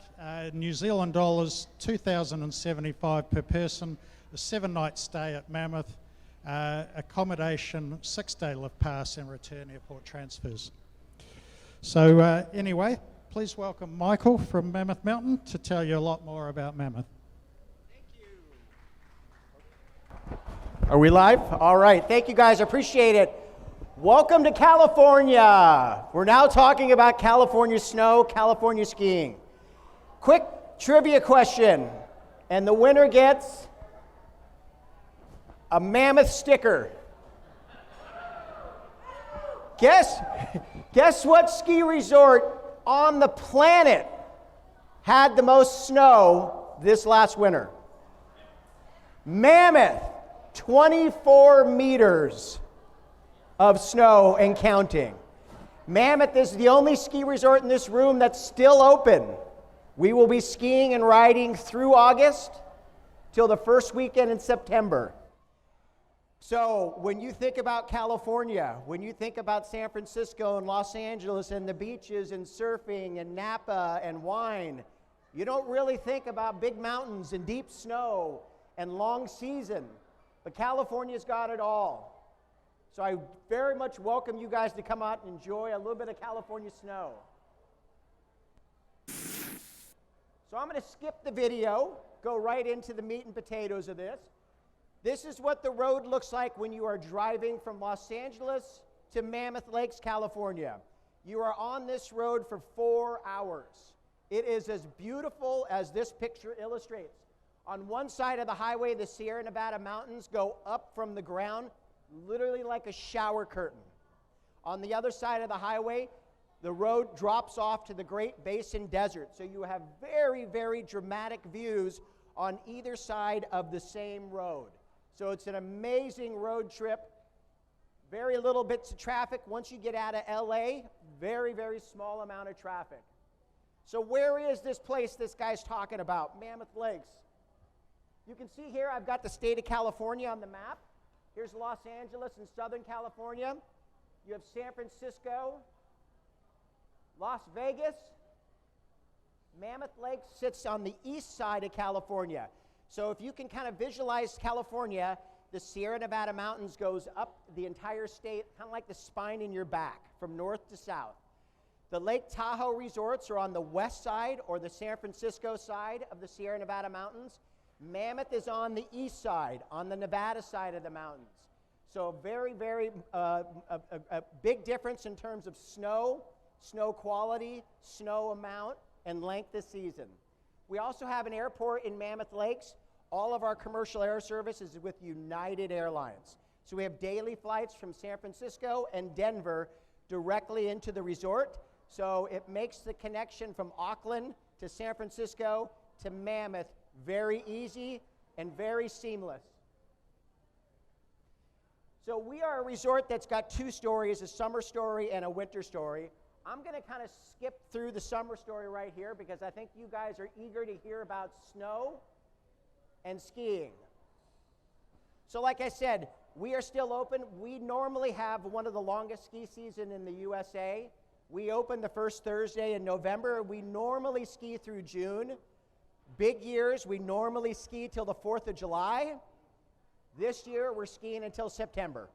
New Zealand dollars 2,075 per person, a 7-night stay at Mammoth, accommodation, 6-day lift pass, and return airport transfers. So anyway, please welcome Michael from Mammoth Mountain to tell you a lot more about Mammoth. Are we live? All right. Thank you, guys. I appreciate it. Welcome to California. We're now talking about California snow, California skiing. Quick trivia question, and the winner gets a Mammoth sticker. Guess what ski resort on the planet had the most snow this last winter? Mammoth, 24 meters of snow and counting. Mammoth is the only ski resort in this room that's still open. We will be skiing and riding through August till the first weekend in September. So when you think about California, when you think about San Francisco and Los Angeles and the beaches and surfing and Napa and wine, you don't really think about big mountains and deep snow and long season. But California's got it all. So I very much welcome you guys to come out and enjoy a little bit of California snow. So I'm going to skip the video, go right into the meat and potatoes of this. This is what the road looks like when you are driving from Los Angeles to Mammoth Lakes, California. You are on this road for 4 hours. It is as beautiful as this picture illustrates. On one side of the highway, the Sierra Nevada mountains go up from the ground, literally like a shower curtain. On the other side of the highway, the road drops off to the Great Basin Desert. So you have very, very dramatic views on either side of the same road. So it's an amazing road trip. Very little bits of traffic. Once you get out of LA, very, very small amount of traffic. So where is this place this guy's talking about? Mammoth Lakes. You can see here I've got the state of California on the map. Here's Los Angeles in Southern California. You have San Francisco, Las Vegas. Mammoth Lakes sits on the east side of California. So if you can kind of visualize California, the Sierra Nevada mountains goes up the entire state, kind of like the spine in your back, from north to south. The Lake Tahoe resorts are on the west side or the San Francisco side of the Sierra Nevada mountains. Mammoth is on the east side, on the Nevada side of the mountains. So very, very a big difference in terms of snow, snow quality, snow amount, and length of season. We also have an airport in Mammoth Lakes. All of our commercial air service is with United Airlines. So we have daily flights from San Francisco and Denver directly into the resort. So it makes the connection from Auckland to San Francisco to Mammoth very easy and very seamless. So we are a resort that's got 2 stories, a summer story and a winter story. I'm going to kind of skip through the summer story right here because I think you guys are eager to hear about snow and skiing. So like I said, we are still open. We normally have one of the longest ski seasons in the USA. We open the first Thursday in November. We normally ski through June. Big years, we normally ski till the 4th of July. This year, we're skiing until September.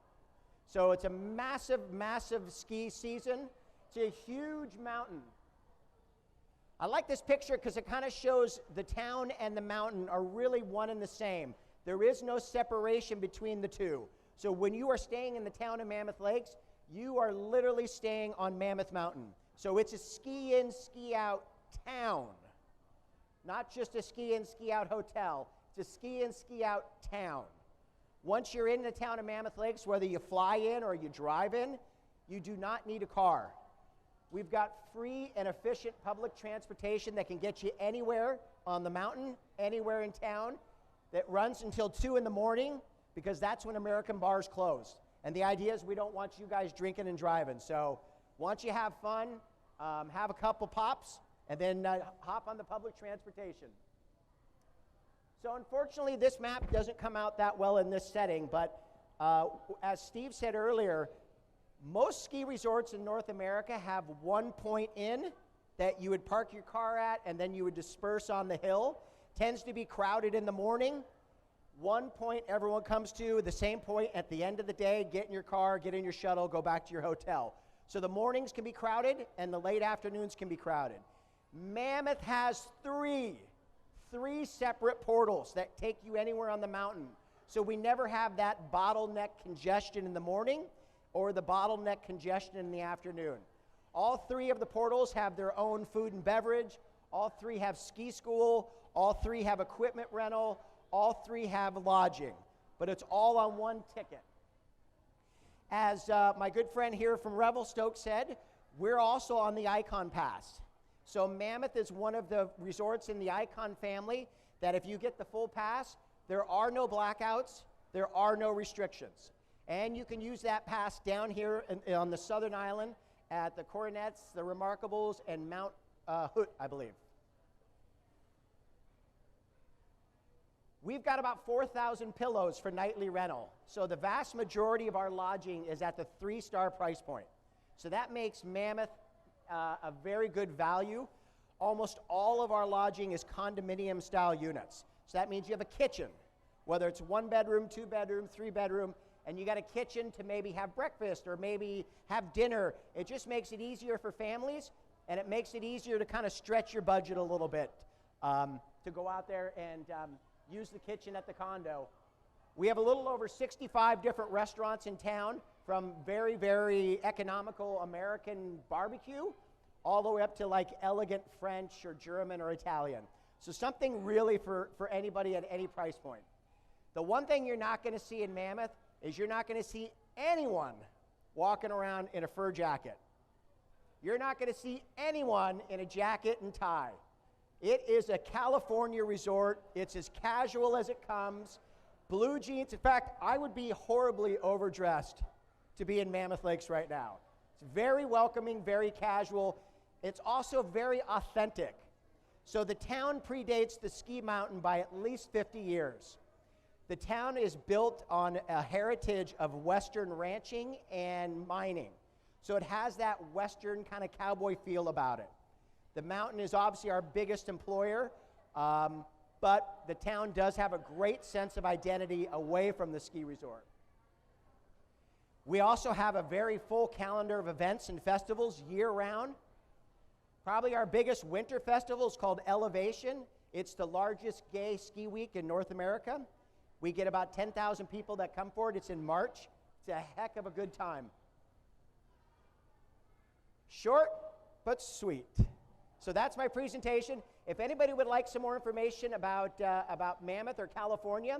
So it's a massive, massive ski season. It's a huge mountain. I like this picture because it kind of shows the town and the mountain are really one and the same. There is no separation between the two. So when you are staying in the town of Mammoth Lakes, you are literally staying on Mammoth Mountain. So it's a ski in, ski out town. not just a ski in, ski out hotel. It's a ski in, ski out town. Once you're in the town of Mammoth Lakes, whether you fly in or you drive in, you do not need a car. We've got free and efficient public transportation that can get you anywhere on the mountain, anywhere in town, that runs until 2 in the morning, because that's when American bars close. And the idea is we don't want you guys drinking and driving. So once you have fun, have a couple pops, and then hop on the public transportation. So unfortunately, this map doesn't come out that well in this setting, but as Steve said earlier, most ski resorts in North America have one point in that you would park your car at, and then you would disperse on the hill. Tends to be crowded in the morning. One point everyone comes to, the same point at the end of the day, get in your car, get in your shuttle, go back to your hotel. So the mornings can be crowded, and the late afternoons can be crowded. Mammoth has three separate portals that take you anywhere on the mountain. So we never have that bottleneck congestion in the morning or the bottleneck congestion in the afternoon. All 3 of the portals have their own food and beverage. All 3 have ski school. All 3 have equipment rental. All 3 have lodging. But it's all on one ticket. As my good friend here from Revelstoke said, we're also on the Icon Pass. So Mammoth is one of the resorts in the Icon family that if you get the full pass, there are no blackouts, there are no restrictions. And you can use that pass down here on the southern island at the Coronets, the Remarkables, and Mount Hood, I believe. We've got about 4,000 pillows for nightly rental. So the vast majority of our lodging is at the 3-star price point. So that makes Mammoth a very good value. Almost all of our lodging is condominium style units. So that means you have a kitchen, whether it's 1 bedroom, 2 bedroom, 3 bedroom, and you got a kitchen to maybe have breakfast or maybe have dinner. It just makes it easier for families, and it makes it easier to kind of stretch your budget a little bit to go out there and use the kitchen at the condo. We have a little over 65 different restaurants in town, from very, very economical American barbecue all the way up to like elegant French or German or Italian. So something really for anybody at any price point. The one thing you're not going to see in Mammoth is you're not going to see anyone walking around in a fur jacket. You're not going to see anyone in a jacket and tie. It is a California resort. It's as casual as it comes. Blue jeans. In fact, I would be horribly overdressed to be in Mammoth Lakes right now. It's very welcoming, very casual. It's also very authentic. So the town predates the ski mountain by at least 50 years. The town is built on a heritage of Western ranching and mining. So it has that Western kind of cowboy feel about it. The mountain is obviously our biggest employer, but the town does have a great sense of identity away from the ski resort. We also have a very full calendar of events and festivals year-round. Probably our biggest winter festival is called Elevation. It's the largest gay ski week in North America. We get about 10,000 people that come for it. It's in March. It's a heck of a good time. Short, but sweet. So that's my presentation. If anybody would like some more information about Mammoth or California,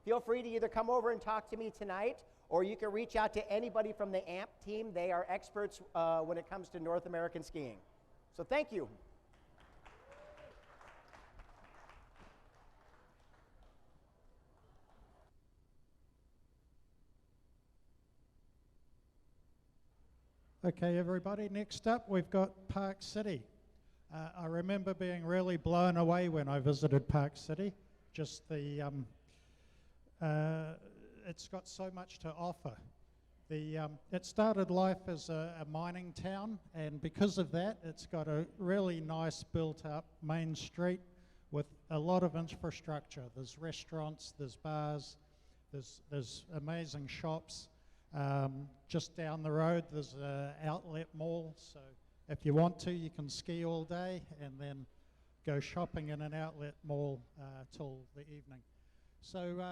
feel free to either come over and talk to me tonight, or you can reach out to anybody from the AMP team. They are experts when it comes to North American skiing. So thank you. Okay, everybody, next up we've got Park City. I remember being really blown away when I visited Park City. Just the, it's got so much to offer. It started life as a mining town, and because of that, it's got a really nice built-up main street with a lot of infrastructure. There's restaurants, there's bars, there's amazing shops. Just down the road, there's an outlet mall, so if you want to, you can ski all day and then go shopping in an outlet mall till the evening. So,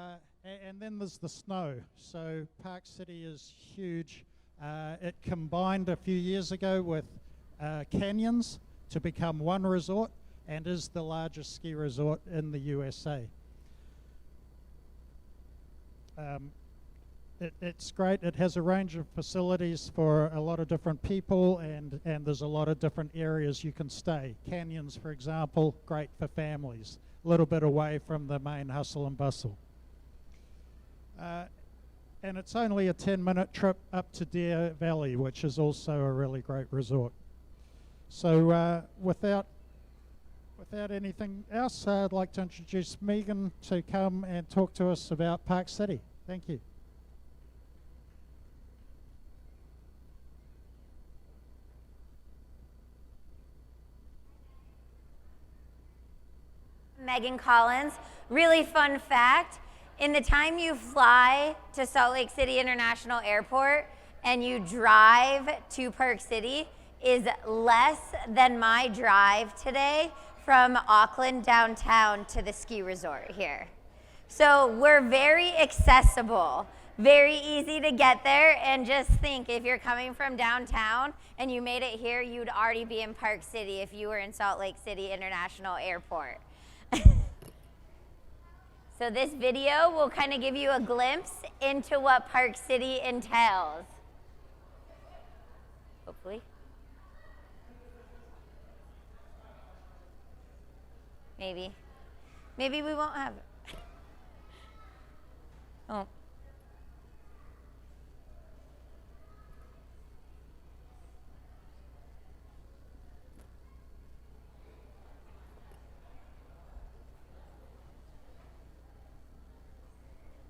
and then there's the snow. So Park City is huge. It combined a few years ago with canyons to become one resort. and is the largest ski resort in the USA. It's great. It has a range of facilities for a lot of different people, and there's a lot of different areas you can stay. Canyons, for example, great for families, a little bit away from the main hustle and bustle. And it's only a 10-minute trip up to Deer Valley, which is also a really great resort. So without anything else, I'd like to introduce Megan to come and talk to us about Park City. Thank you. Megan Collins. Really fun fact, in the time you fly to Salt Lake City International Airport and you drive to Park City is less than my drive today from Auckland downtown to the ski resort here. So we're very accessible, very easy to get there, and just think if you're coming from downtown and you made it here, you'd already be in Park City if you were in Salt Lake City International Airport. So this video will kind of give you a glimpse into what Park City entails. Hopefully. Maybe. Maybe we won't have it. Oh.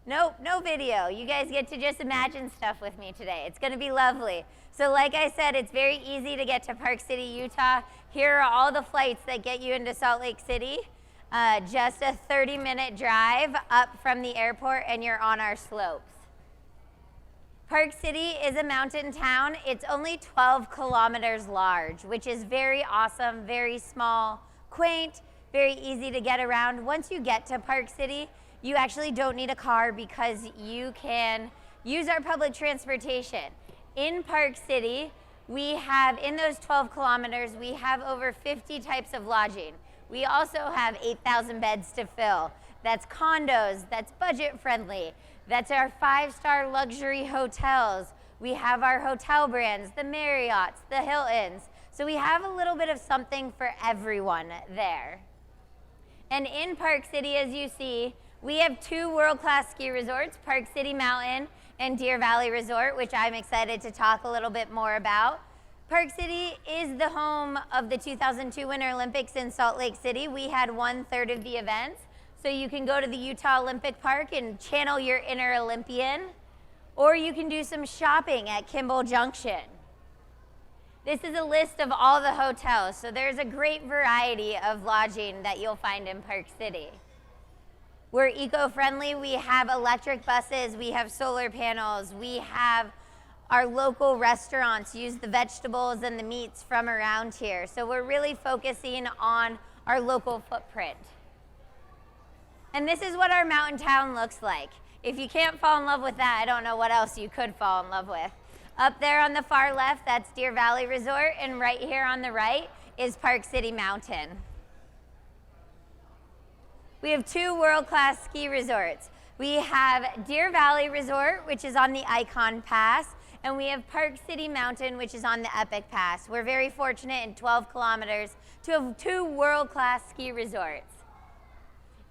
Nope, no video. You guys get to just imagine stuff with me today. It's going to be lovely. So like I said, it's very easy to get to Park City, Utah. Here are all the flights that get you into Salt Lake City. Just a 30-minute drive up from the airport and you're on our slopes. Park City is a mountain town. It's only 12 kilometers large, which is very awesome, very small, quaint, very easy to get around. Once you get to Park City, you actually don't need a car because you can use our public transportation. In Park City, we have, in those 12 kilometers, we have over 50 types of lodging. We also have 8,000 beds to fill. That's condos, that's budget friendly. That's our 5-star luxury hotels. We have our hotel brands, the Marriotts, the Hiltons. So we have a little bit of something for everyone there. And in Park City, as you see, we have 2 world-class ski resorts, Park City Mountain and Deer Valley Resort, which I'm excited to talk a little bit more about. Park City is the home of the 2002 Winter Olympics in Salt Lake City. We had 1/3 of the events. So you can go to the Utah Olympic Park and channel your inner Olympian, or you can do some shopping at Kimball Junction. This is a list of all the hotels. So there's a great variety of lodging that you'll find in Park City. We're eco-friendly. We have electric buses. We have solar panels. We have our local restaurants use the vegetables and the meats from around here. So we're really focusing on our local footprint. And this is what our mountain town looks like. If you can't fall in love with that, I don't know what else you could fall in love with. Up there on the far left, that's Deer Valley Resort, and right here on the right is Park City Mountain. We have 2 world-class ski resorts. We have Deer Valley Resort, which is on the Icon Pass, and we have Park City Mountain, which is on the Epic Pass. We're very fortunate in 12 kilometers to have 2 world-class ski resorts.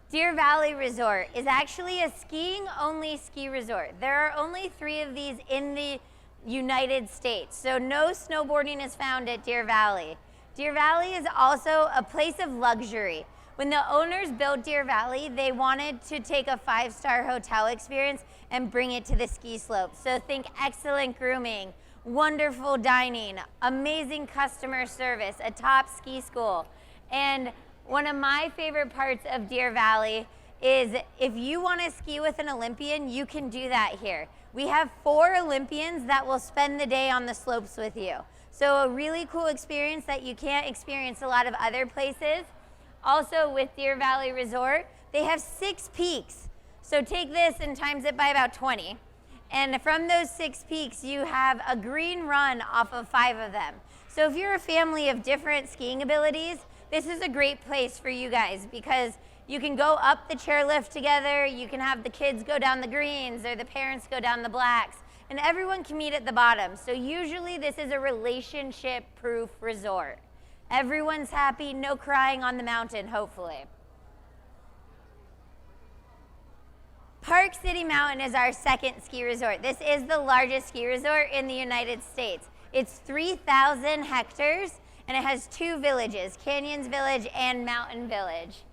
Deer Valley Resort is actually a skiing-only ski resort. There are only 3 of these in the United States, so no snowboarding is found at Deer Valley. Deer Valley is also a place of luxury. When the owners built Deer Valley, they wanted to take a 5-star hotel experience and bring it to the ski slopes. So think excellent grooming, wonderful dining, amazing customer service, a top ski school. And one of my favorite parts of Deer Valley is if you want to ski with an Olympian, you can do that here. We have 4 Olympians that will spend the day on the slopes with you. So a really cool experience that you can't experience a lot of other places. Also with Deer Valley Resort, they have 6 peaks. So take this and times it by about 20. And from those 6 peaks, you have a green run off of 5 of them. So if you're a family of different skiing abilities, this is a great place for you guys because you can go up the chairlift together, you can have the kids go down the greens or the parents go down the blacks, and everyone can meet at the bottom. So usually this is a relationship-proof resort. Everyone's happy, no crying on the mountain, hopefully. Park City Mountain is our second ski resort. This is the largest ski resort in the United States. It's 3,000 hectares, and it has 2 villages, Canyons Village and Mountain Village.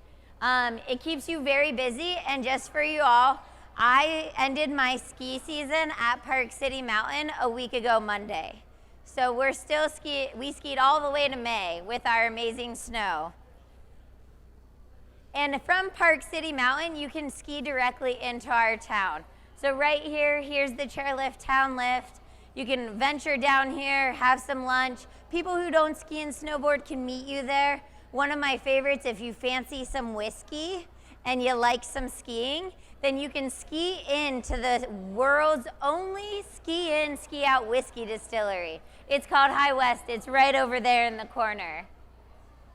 It keeps you very busy, and just for you all, I ended my ski season at Park City Mountain a week ago Monday. So we're still we skied all the way to May with our amazing snow. And from Park City Mountain, you can ski directly into our town. So right here, here's the chairlift town lift. You can venture down here, have some lunch. People who don't ski and snowboard can meet you there. One of my favorites, if you fancy some whiskey and you like some skiing, then you can ski into the world's only ski in, ski out whiskey distillery. It's called High West. It's right over there in the corner.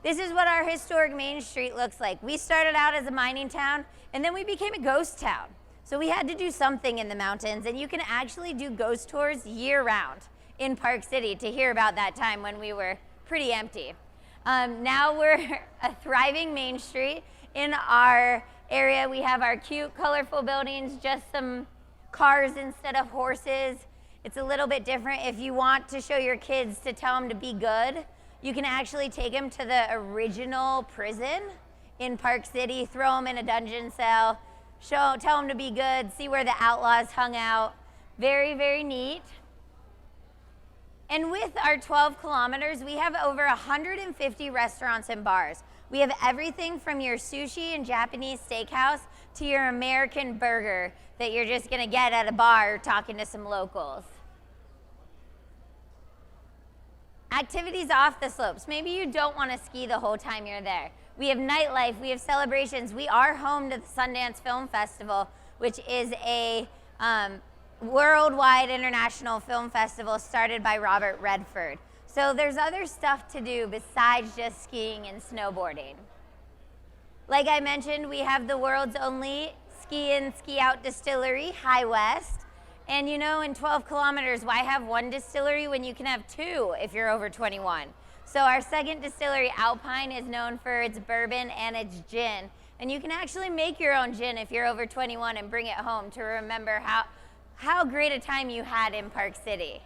This is what our historic Main Street looks like. We started out as a mining town, and then we became a ghost town. So we had to do something in the mountains, and you can actually do ghost tours year-round in Park City to hear about that time when we were pretty empty. Now we're a thriving Main Street. In our area, we have our cute, colorful buildings, just some cars instead of horses. It's a little bit different. If you want to show your kids to tell them to be good, you can actually take them to the original prison in Park City, throw them in a dungeon cell, tell them to be good, see where the outlaws hung out. Very, very neat. And with our 12 kilometers, we have over 150 restaurants and bars. We have everything from your sushi and Japanese steakhouse to your American burger that you're just gonna get at a bar talking to some locals. Activities off the slopes. Maybe you don't want to ski the whole time you're there. We have nightlife, we have celebrations. We are home to the Sundance Film Festival, which is a worldwide international film festival started by Robert Redford. So there's other stuff to do besides just skiing and snowboarding. Like I mentioned, we have the world's only ski in, ski out distillery, High West. And you know, in 12 kilometers, why have one distillery when you can have 2 if you're over 21? So our second distillery, Alpine, is known for its bourbon and its gin. And you can actually make your own gin if you're over 21 and bring it home to remember how great a time you had in Park City.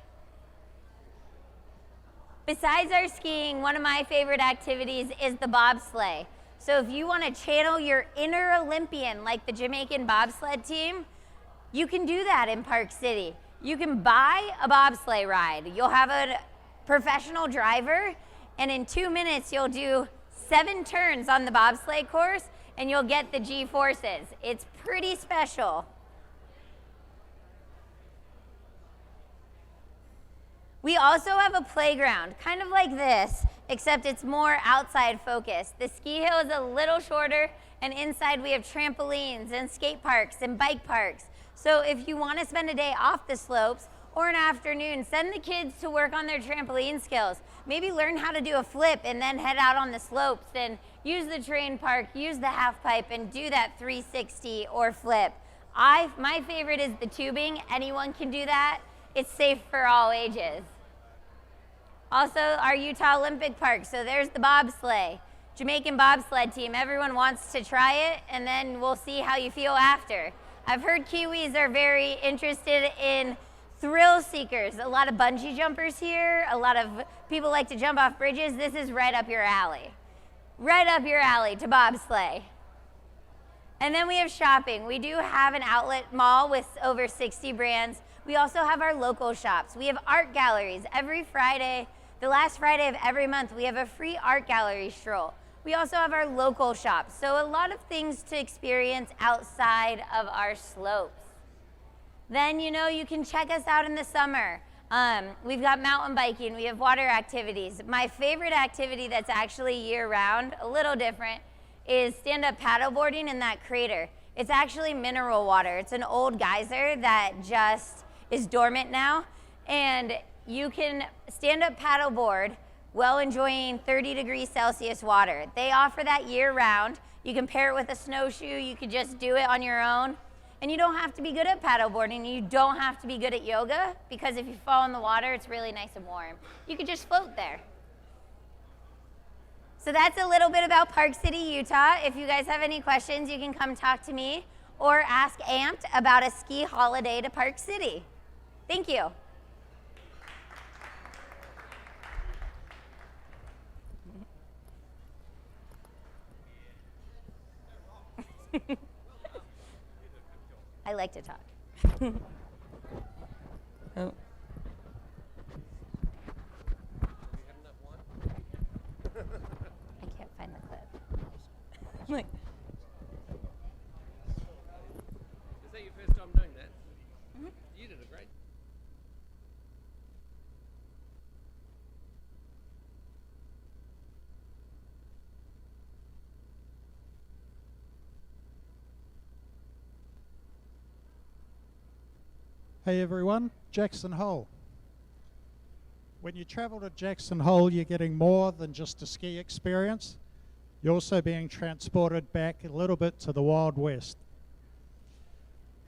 Besides our skiing, one of my favorite activities is the bobsleigh. So if you want to channel your inner Olympian like the Jamaican bobsled team, you can do that in Park City. You can buy a bobsleigh ride. You'll have a professional driver, and in 2 minutes you'll do 7 turns on the bobsleigh course, and you'll get the G-forces. It's pretty special. We also have a playground, kind of like this, except it's more outside focused. The ski hill is a little shorter, and inside we have trampolines and skate parks and bike parks. So if you want to spend a day off the slopes or an afternoon, send the kids to work on their trampoline skills. Maybe learn how to do a flip and then head out on the slopes and use the train park, use the half pipe, and do that 360 or flip. My favorite is the tubing. Anyone can do that. It's safe for all ages. Also, our Utah Olympic Park. So there's the bobsleigh. Jamaican bobsled team. Everyone wants to try it, and then we'll see how you feel after. I've heard Kiwis are very interested in thrill seekers. A lot of bungee jumpers here. A lot of people like to jump off bridges. This is right up your alley. Right up your alley to bobsleigh. And then we have shopping. We do have an outlet mall with over 60 brands. We also have our local shops. We have art galleries. Every Friday, the last Friday of every month, we have a free art gallery stroll. We also have our local shops. So a lot of things to experience outside of our slopes. Then, you know, you can check us out in the summer. We've got mountain biking, we have water activities. My favorite activity that's actually year-round, a little different, is stand-up paddleboarding in that crater. It's actually mineral water. It's an old geyser that just is dormant now. And you can stand-up paddleboard while enjoying 30 degrees Celsius water. They offer that year round. You can pair it with a snowshoe. You could just do it on your own. And you don't have to be good at paddleboarding. You don't have to be good at yoga, because if you fall in the water, it's really nice and warm. You could just float there. So that's a little bit about Park City, Utah. If you guys have any questions, you can come talk to me or ask Amped about a ski holiday to Park City. Thank you. I like to talk. Oh. I can't find the clip. Like, is that your first time doing that? Mm-hmm. You did it great. Hey everyone, Jackson Hole. When you travel to Jackson Hole, you're getting more than just a ski experience. You're also being transported back a little bit to the Wild West.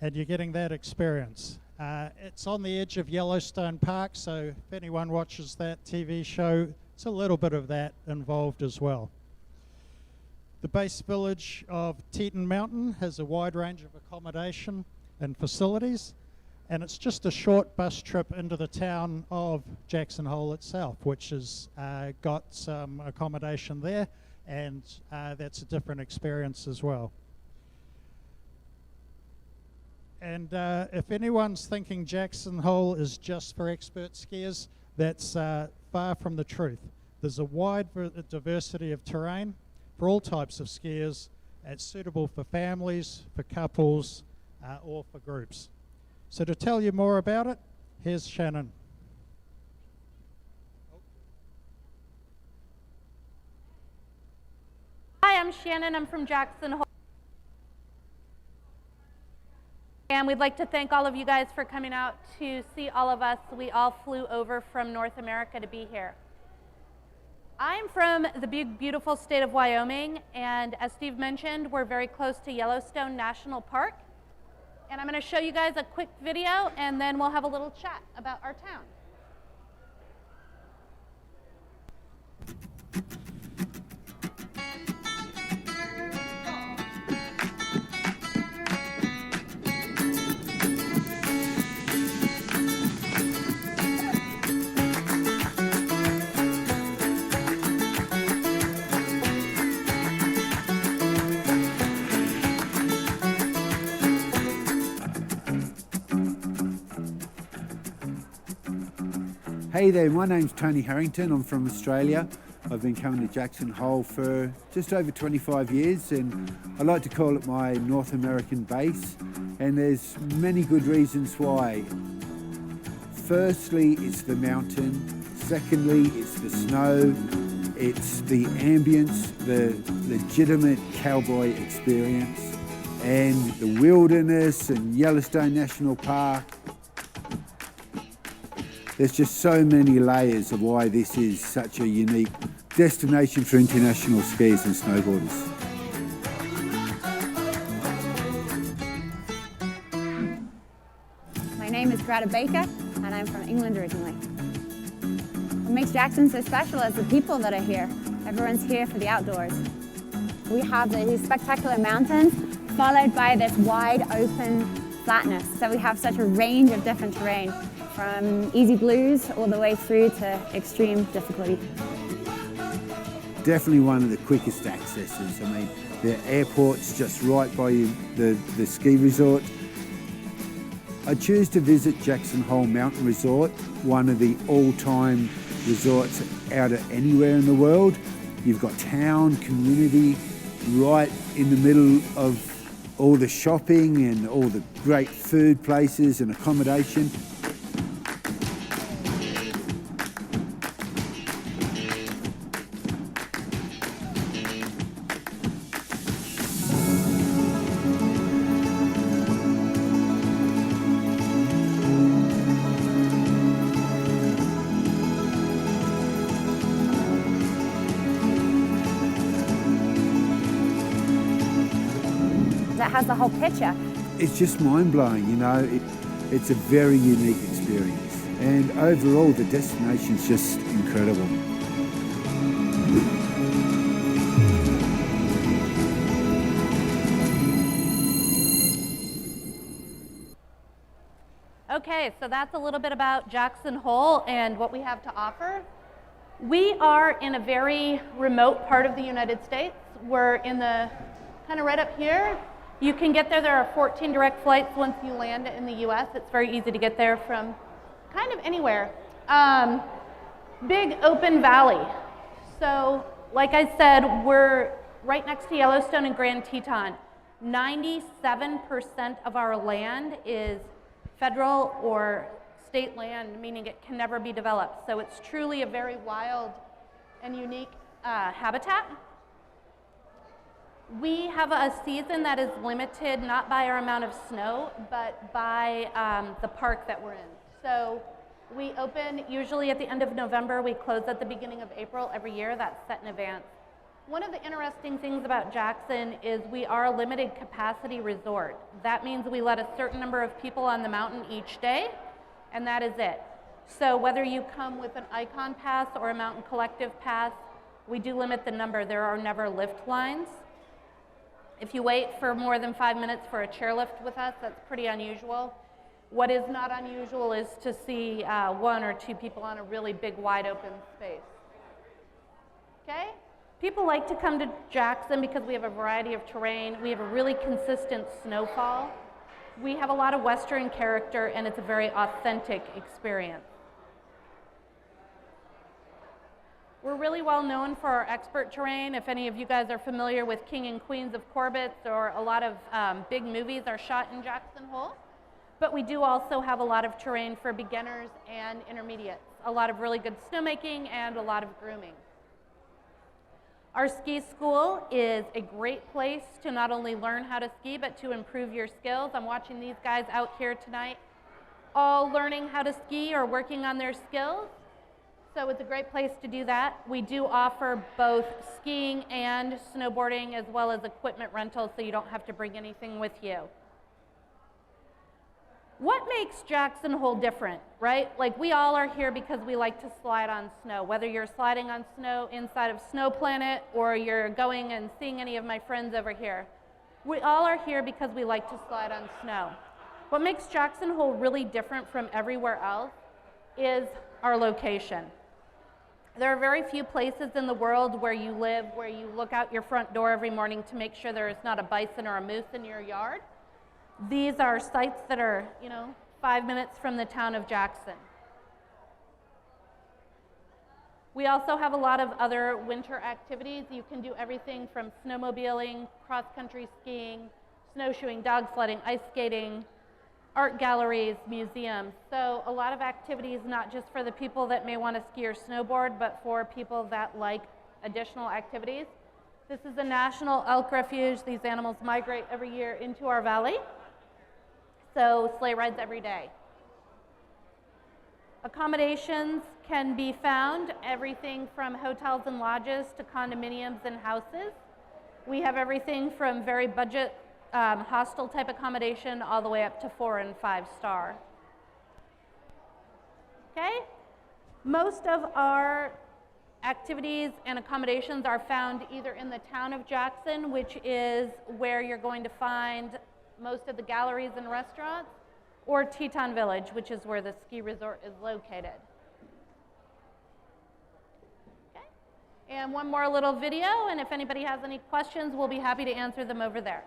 And you're getting that experience. It's on the edge of Yellowstone Park, so if anyone watches that TV show, it's a little bit of that involved as well. The base village of Teton Mountain has a wide range of accommodation and facilities. And it's just a short bus trip into the town of Jackson Hole itself, which has got some accommodation there, and that's a different experience as well. And if anyone's thinking Jackson Hole is just for expert skiers, that's far from the truth. There's a wide diversity of terrain for all types of skiers. It's suitable for families, for couples, or for groups. So to tell you more about it, here's Shannon. Hi, I'm Shannon. I'm from Jackson Hole. And we'd like to thank all of you guys for coming out to see all of us. We all flew over from North America to be here. I'm from the big, beautiful state of Wyoming, and as Steve mentioned, we're very close to Yellowstone National Park. And I'm going to show you guys a quick video, and then we'll have a little chat about our town. Hey there, my name's Tony Harrington. I'm from Australia. I've been coming to Jackson Hole for just over 25 years, and I like to call it my North American base. And there's many good reasons why. Firstly, it's the mountain. Secondly, it's the snow. It's the ambience, the legitimate cowboy experience, and the wilderness and Yellowstone National Park. There's just so many layers of why this is such a unique destination for international skiers and snowboarders. My name is Greta Baker, and I'm from England originally. What makes Jackson so special is the people that are here. Everyone's here for the outdoors. We have these spectacular mountains, followed by this wide open flatness. So we have such a range of different terrain, from easy blues all the way through to extreme difficulty. Definitely one of the quickest accesses. I mean, the airport's just right by the ski resort. I choose to visit Jackson Hole Mountain Resort, one of the all-time resorts out of anywhere in the world. You've got town, community, right in the middle of all the shopping and all the great food places and accommodation. that has the whole picture. It's just mind-blowing, you know. It's a very unique experience. And overall, the destination's just incredible. Okay, so that's a little bit about Jackson Hole and what we have to offer. We are in a very remote part of the United States. We're in the, kind of right up here. You can get there. There are 14 direct flights once you land in the US. It's very easy to get there from kind of anywhere. Big open valley. So, like I said, we're right next to Yellowstone and Grand Teton. 97% of our land is federal or state land, meaning it can never be developed. So it's truly a very wild and unique habitat. We have a season that is limited not by our amount of snow, but by the park that we're in. So we open usually at the end of November. We close at the beginning of April every year. That's set in advance. One of the interesting things about Jackson is we are a limited capacity resort. That means we let a certain number of people on the mountain each day, and that is it. So whether you come with an Icon Pass or a Mountain Collective Pass, we do limit the number. There are never lift lines. If you wait for more than 5 minutes for a chairlift with us, that's pretty unusual. What is not unusual is to see 1 or 2 people on a really big, wide open space. Okay? People like to come to Jackson because we have a variety of terrain. We have a really consistent snowfall. We have a lot of Western character, and it's a very authentic experience. We're really well known for our expert terrain. If any of you guys are familiar with King and Queens of Corbett's, or a lot of big movies are shot in Jackson Hole. But we do also have a lot of terrain for beginners and intermediates. A lot of really good snowmaking and a lot of grooming. Our ski school is a great place to not only learn how to ski, but to improve your skills. I'm watching these guys out here tonight, all learning how to ski or working on their skills. So it's a great place to do that. We do offer both skiing and snowboarding, as well as equipment rental, so you don't have to bring anything with you. What makes Jackson Hole different, right? Like, we all are here because we like to slide on snow. Whether you're sliding on snow inside of Snowplanet or you're going and seeing any of my friends over here, we all are here because we like to slide on snow. What makes Jackson Hole really different from everywhere else is our location. There are very few places in the world where you live where you look out your front door every morning to make sure there is not a bison or a moose in your yard. These are sites that are, 5 minutes from the town of Jackson. We also have a lot of other winter activities. You can do everything from snowmobiling, cross-country skiing, snowshoeing, dog sledding, ice skating, art galleries, museums. So a lot of activities, not just for the people that may want to ski or snowboard, but for people that like additional activities. This is a national elk refuge. These animals migrate every year into our valley. So sleigh rides every day. Accommodations can be found, everything from hotels and lodges to condominiums and houses. We have everything from very budget hostel type accommodation all the way up to 4 and 5 star. Okay? Most of our activities and accommodations are found either in the town of Jackson, which is where you're going to find most of the galleries and restaurants, or Teton Village, which is where the ski resort is located. Okay? And one more little video, and if anybody has any questions, we'll be happy to answer them over there.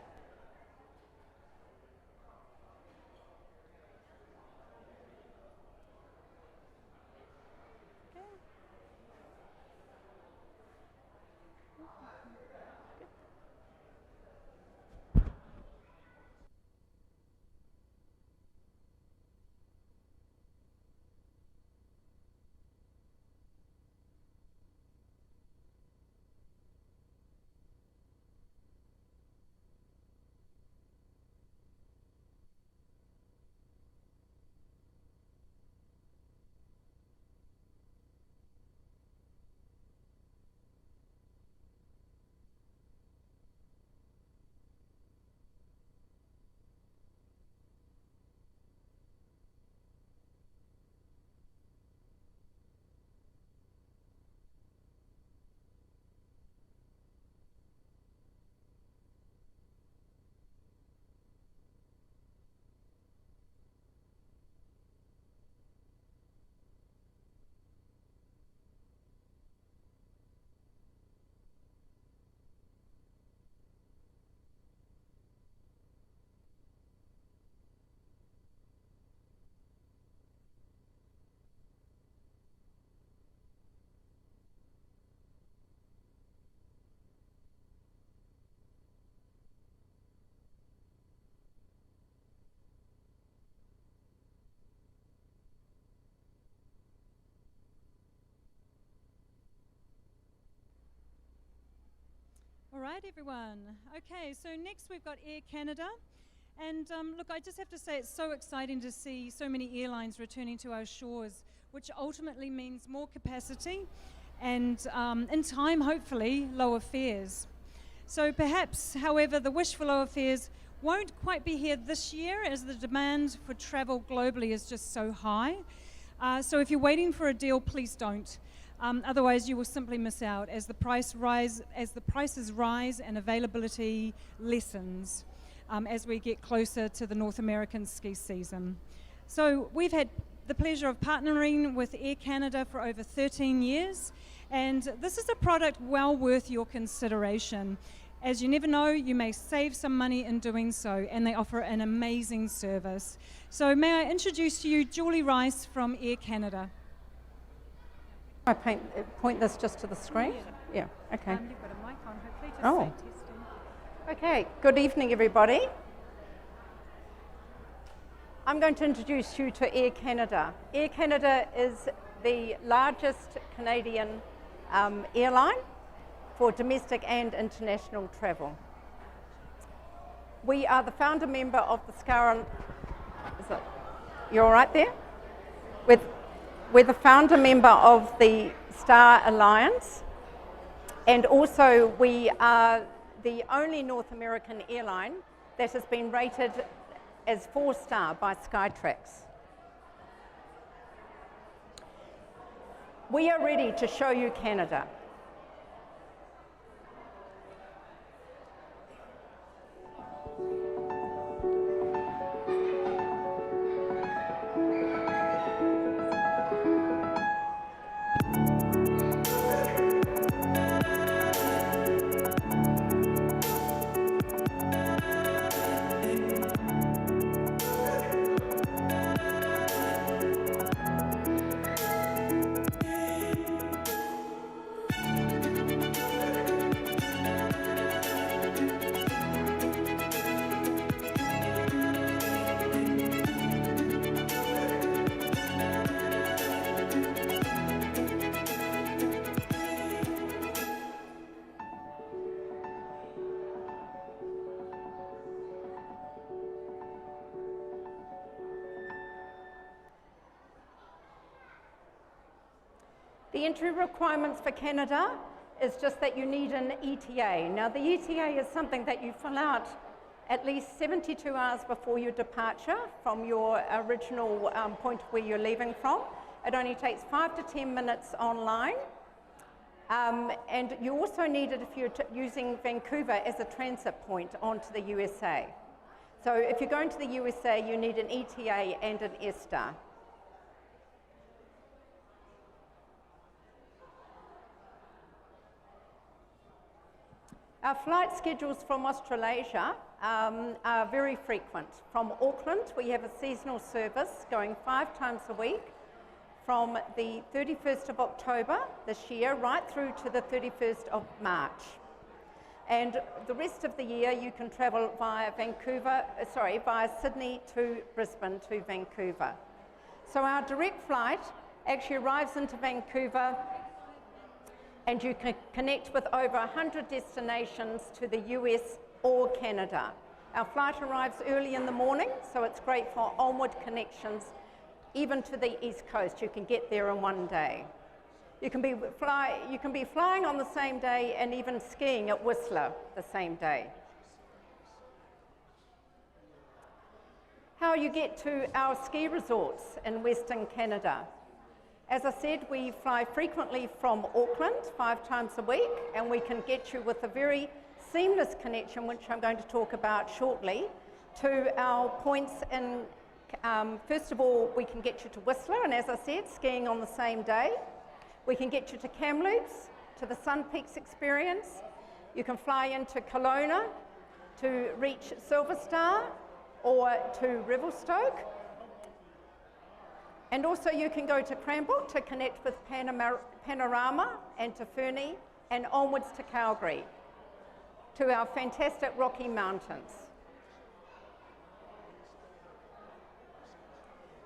right, everyone. Okay, so next we've got Air Canada. And look, I just have to say it's so exciting to see so many airlines returning to our shores, which ultimately means more capacity and in time, hopefully, lower fares. So perhaps, however, the wish for lower fares won't quite be here this year as the demand for travel globally is just so high. So if you're waiting for a deal, please don't. Otherwise, you will simply miss out as the prices rise and availability lessens as we get closer to the North American ski season. So we've had the pleasure of partnering with Air Canada for over 13 years, and this is a product well worth your consideration. As you never know, you may save some money in doing so, and they offer an amazing service. So may I introduce to you Julie Rice from Air Canada. I point this just to the screen? Yeah, okay. You've got a mic on, hopefully, just Oh. say testing. Okay, good evening, everybody. I'm going to introduce you to Air Canada. Air Canada is the largest Canadian airline for domestic and international travel. We are the founder member of the you all right there? We're the founder member of the Star Alliance, and also we are the only North American airline that has been rated as 4-star by Skytrax. We are ready to show you Canada. The entry requirements for Canada is just that you need an ETA. Now, the ETA is something that you fill out at least 72 hours before your departure from your original point where you're leaving from. It only takes 5 to 10 minutes online. And you also need it if you're using Vancouver as a transit point onto the USA. So if you're going to the USA, you need an ETA and an ESTA. Our flight schedules from Australasia are very frequent. From Auckland, we have a seasonal service going 5 times a week from the 31st of October this year right through to the 31st of March. And the rest of the year you can travel via Sydney to Brisbane to Vancouver. So our direct flight actually arrives into Vancouver, and you can connect with over 100 destinations to the US or Canada. Our flight arrives early in the morning, so it's great for onward connections, even to the East Coast. You can get there in one day. You can be flying on the same day and even skiing at Whistler the same day. How you get to our ski resorts in Western Canada. As I said, we fly frequently from Auckland 5 times a week, and we can get you with a very seamless connection, which I'm going to talk about shortly, to our points in, first of all, we can get you to Whistler, and as I said, skiing on the same day. We can get you to Kamloops, to the Sun Peaks experience. You can fly into Kelowna to reach Silverstar or to Revelstoke. And also you can go to Cranbrook to connect with Panorama and to Fernie, and onwards to Calgary, to our fantastic Rocky Mountains.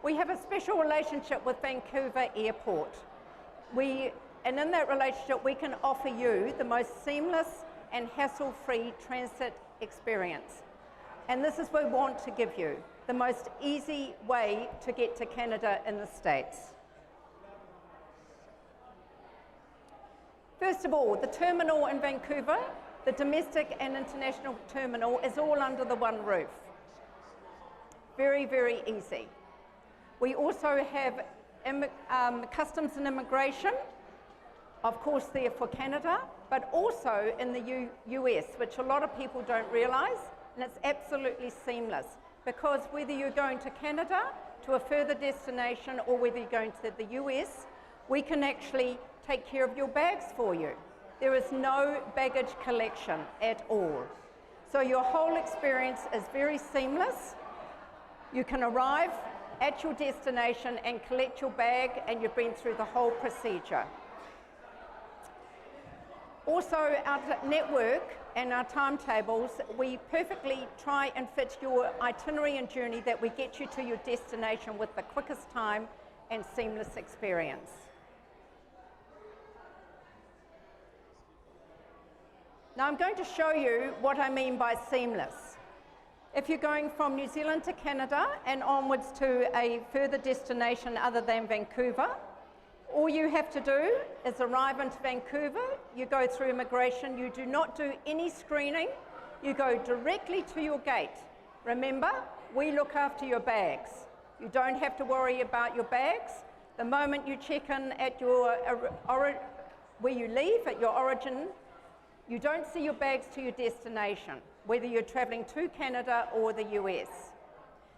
We have a special relationship with Vancouver Airport. And in that relationship, we can offer you the most seamless and hassle-free transit experience. And this is what we want to give you, the most easy way to get to Canada in the States. First of all, the terminal in Vancouver, the domestic and international terminal, is all under the one roof. Very, very easy. We also have customs and immigration, of course there for Canada, but also in the US, which a lot of people don't realize, and it's absolutely seamless, because whether you're going to Canada, to a further destination, or whether you're going to the US, we can actually take care of your bags for you. There is no baggage collection at all. So your whole experience is very seamless. You can arrive at your destination and collect your bag, and you've been through the whole procedure. Also, our network and our timetables, we perfectly try and fit your itinerary and journey that we get you to your destination with the quickest time and seamless experience. Now I'm going to show you what I mean by seamless. If you're going from New Zealand to Canada and onwards to a further destination other than Vancouver, all you have to do is arrive into Vancouver, you go through immigration, you do not do any screening, you go directly to your gate. Remember, we look after your bags. You don't have to worry about your bags. The moment you check in at your where you leave, at your origin, you don't see your bags to your destination, whether you're traveling to Canada or the US.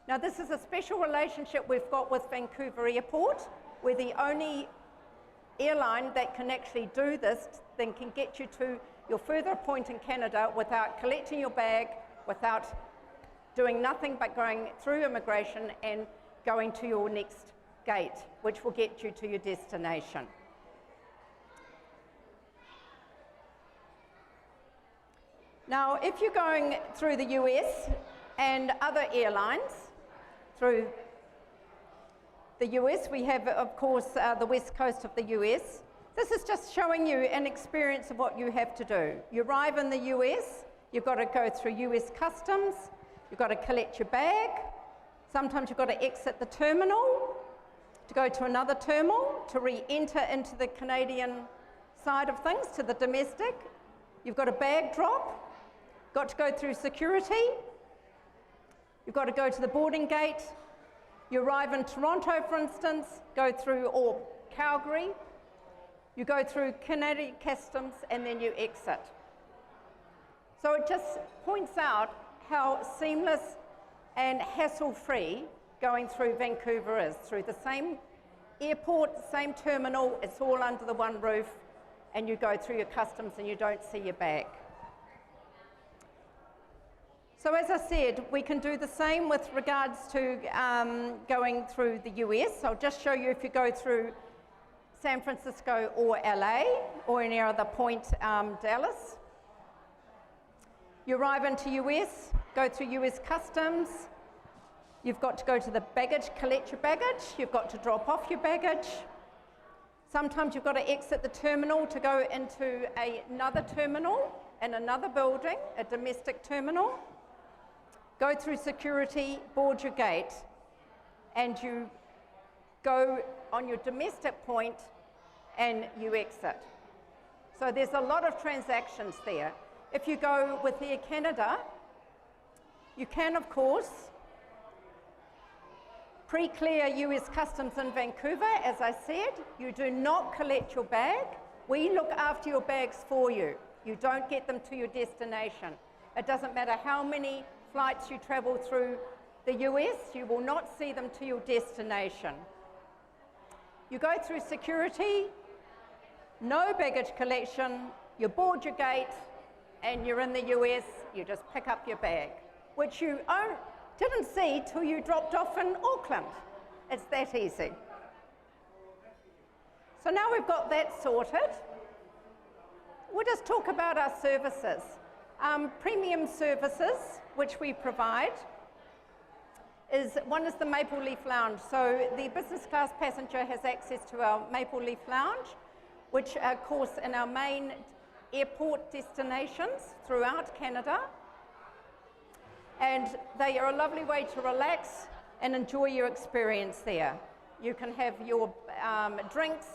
Now this is a special relationship we've got with Vancouver Airport. We're the only airline that can actually do this, then can get you to your further point in Canada without collecting your bag, without doing nothing but going through immigration and going to your next gate, which will get you to your destination. Now, if you're going through the US and other airlines, through the US, we have, of course, the west coast of the US. This is just showing you an experience of what you have to do. You arrive in the US, you've got to go through US customs, you've got to collect your bag, sometimes you've got to exit the terminal to go to another terminal to re-enter into the Canadian side of things, to the domestic. You've got a bag drop, got to go through security, you've got to go to the boarding gate, you arrive in Toronto, for instance, go through, or Calgary, you go through Canadian customs, and then you exit. So it just points out how seamless and hassle-free going through Vancouver is. Through the same airport, same terminal, it's all under the one roof, and you go through your customs and you don't see your bag. So as I said, we can do the same with regards to going through the US. I'll just show you if you go through San Francisco or LA, or any other point, Dallas. You arrive into US, go through US customs. You've got to go to the baggage, collect your baggage. You've got to drop off your baggage. Sometimes you've got to exit the terminal to go into another terminal in another building, a domestic terminal. Go through security, board your gate, and you go on your domestic point and you exit. So there's a lot of transactions there. If you go with Air Canada, you can, of course, pre-clear US Customs in Vancouver. As I said, you do not collect your bag. We look after your bags for you. You don't get them to your destination. It doesn't matter how many flights you travel through the US, you will not see them to your destination. You go through security, no baggage collection, you board your gate, and you're in the US, you just pick up your bag, which you didn't see till you dropped off in Auckland. It's that easy. So now we've got that sorted, we'll just talk about our services. Premium services, which we provide, one is the Maple Leaf Lounge. So the business class passenger has access to our Maple Leaf Lounge, which of course in our main airport destinations throughout Canada. And they are a lovely way to relax and enjoy your experience there. You can have your drinks,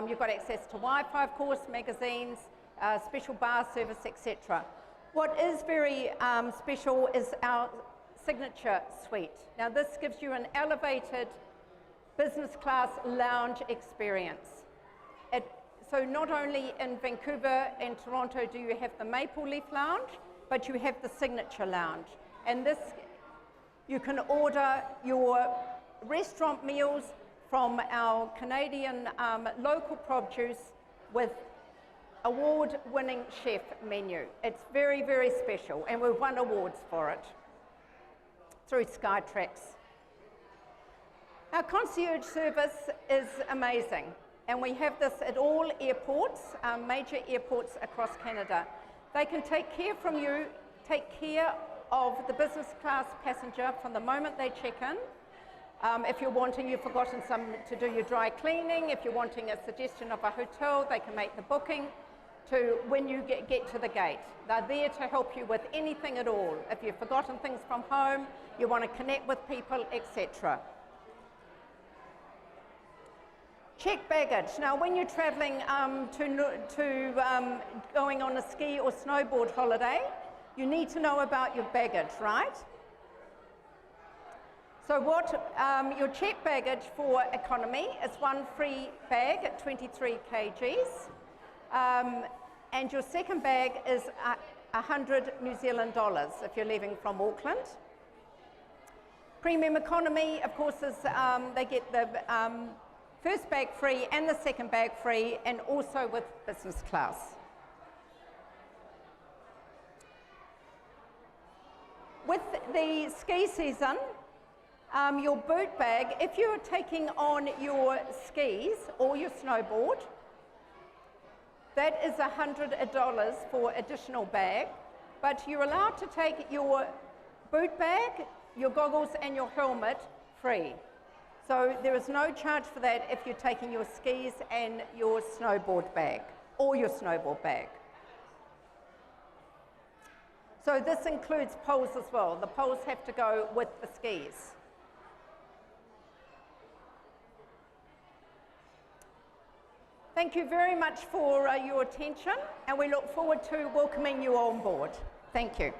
you've got access to Wi-Fi, of course, magazines, special bar service, etc. What is very special is our signature suite. Now this gives you an elevated business class lounge experience. So not only in Vancouver and Toronto do you have the Maple Leaf Lounge, but you have the signature lounge. And this, you can order your restaurant meals from our Canadian local produce with award-winning chef menu. It's very, very special, and we've won awards for it through Skytrax. Our concierge service is amazing, and we have this at all airports, major airports across Canada. They can take care of the business class passenger from the moment they check in. If you're wanting, you've forgotten to do your dry cleaning, if you're wanting a suggestion of a hotel, they can make the booking to when you get to the gate. They're there to help you with anything at all. If you've forgotten things from home, you want to connect with people, etc. Check baggage. Now, when you're traveling going on a ski or snowboard holiday, you need to know about your baggage, right? So your check baggage for economy is one free bag at 23 kgs. And your second bag is 100 New Zealand dollars if you're leaving from Auckland. Premium economy, of course, is they get the first bag free and the second bag free, and also with business class. With the ski season, your boot bag, if you're taking on your skis or your snowboard, that is $100 for additional bag, but you're allowed to take your boot bag, your goggles and your helmet free. So there is no charge for that if you're taking your skis and your snowboard bag or your snowboard bag. So this includes poles as well. The poles have to go with the skis. Thank you very much for your attention, and we look forward to welcoming you on board. Thank you.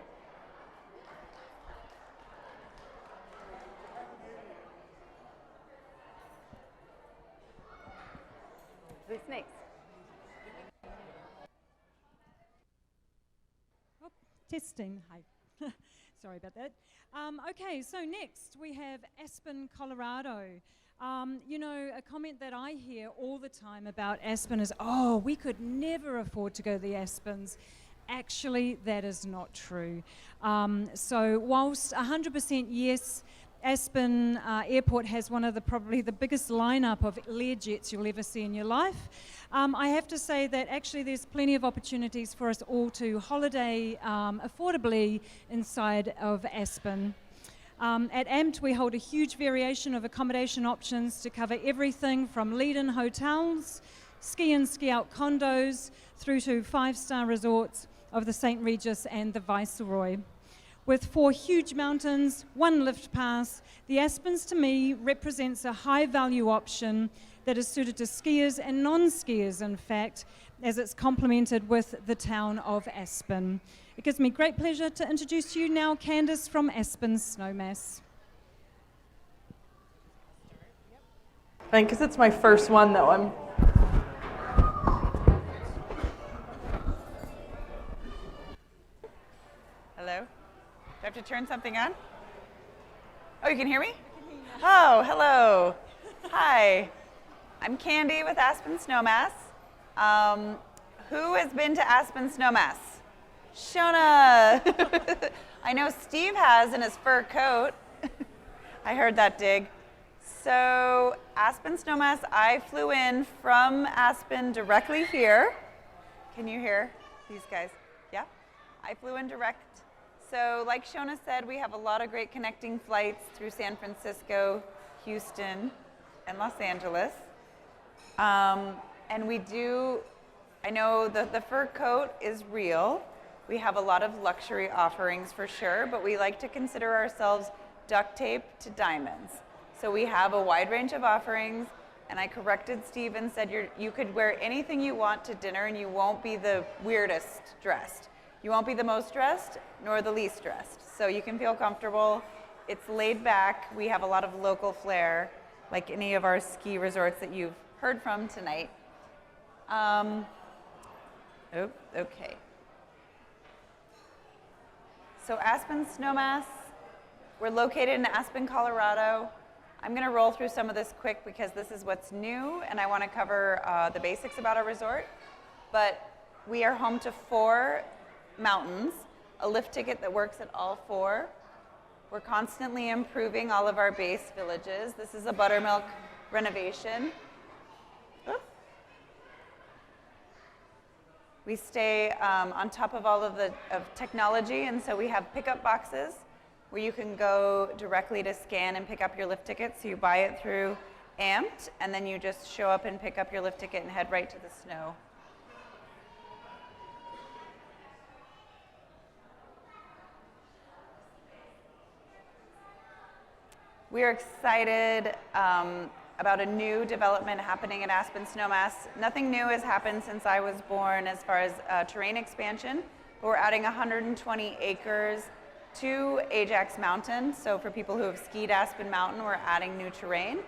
Who's next? Oh, testing. Hi. Sorry about that. Okay, so next we have Aspen, Colorado. You know, a comment that I hear all the time about Aspen is, oh, we could never afford to go to the Aspens. Actually, that is not true. So whilst 100% yes, Aspen Airport has one of probably the biggest lineup of Learjets you'll ever see in your life. I have to say that actually there's plenty of opportunities for us all to holiday affordably inside of Aspen. At AMT, we hold a huge variation of accommodation options to cover everything from lead-in hotels, ski and ski out condos, through to 5-star resorts of the St. Regis and the Viceroy. With 4 huge mountains, 1 lift pass, the Aspens to me represents a high-value option that is suited to skiers and non-skiers, in fact, as it's complemented with the town of Aspen. It gives me great pleasure to introduce you now Candice from Aspen Snowmass. Because it's my first one though. Hello? Do I have to turn something on? Oh, you can hear me? I can hear you. Oh, hello. Hi. I'm Candy with Aspen Snowmass. Who has been to Aspen Snowmass? Shona! I know Steve has in his fur coat. I heard that dig. So, Aspen Snowmass, I flew in from Aspen directly here. Can you hear these guys? Yeah? I flew in direct. So, like Shona said, we have a lot of great connecting flights through San Francisco, Houston, and Los Angeles. And we do I know the fur coat is real. We have a lot of luxury offerings for sure, but we like to consider ourselves duct tape to diamonds. So we have a wide range of offerings, and I corrected Steve and said you could wear anything you want to dinner and you won't be the weirdest dressed. You won't be the most dressed nor the least dressed. So you can feel comfortable. It's laid back. We have a lot of local flair, like any of our ski resorts that you've heard from tonight. Okay. So Aspen Snowmass, we're located in Aspen, Colorado. I'm going to roll through some of this quick because this is what's new and I want to cover the basics about our resort. But we are home to 4 mountains, a lift ticket that works at all 4. We're constantly improving all of our base villages. This is a buttermilk renovation. We stay on top of all of technology, and so we have pickup boxes where you can go directly to scan and pick up your lift ticket. So you buy it through Amped, and then you just show up and pick up your lift ticket and head right to the snow. We are excited about a new development happening at Aspen Snowmass. Nothing new has happened since I was born as far as terrain expansion, but we're adding 120 acres to Ajax Mountain. So for people who have skied Aspen Mountain, we're adding new terrain,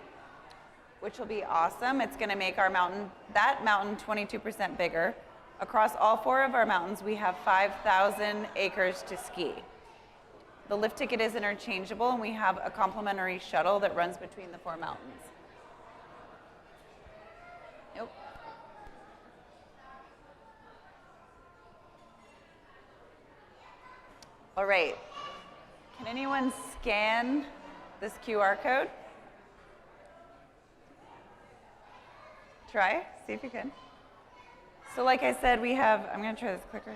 which will be awesome. It's going to make our mountain, that mountain, 22% bigger. Across all 4 of our mountains, we have 5,000 acres to ski. The lift ticket is interchangeable, and we have a complimentary shuttle that runs between the 4 mountains. Nope. All right. Can anyone scan this QR code? Try, see if you can. So like I said, we have, I'm going to try this quicker.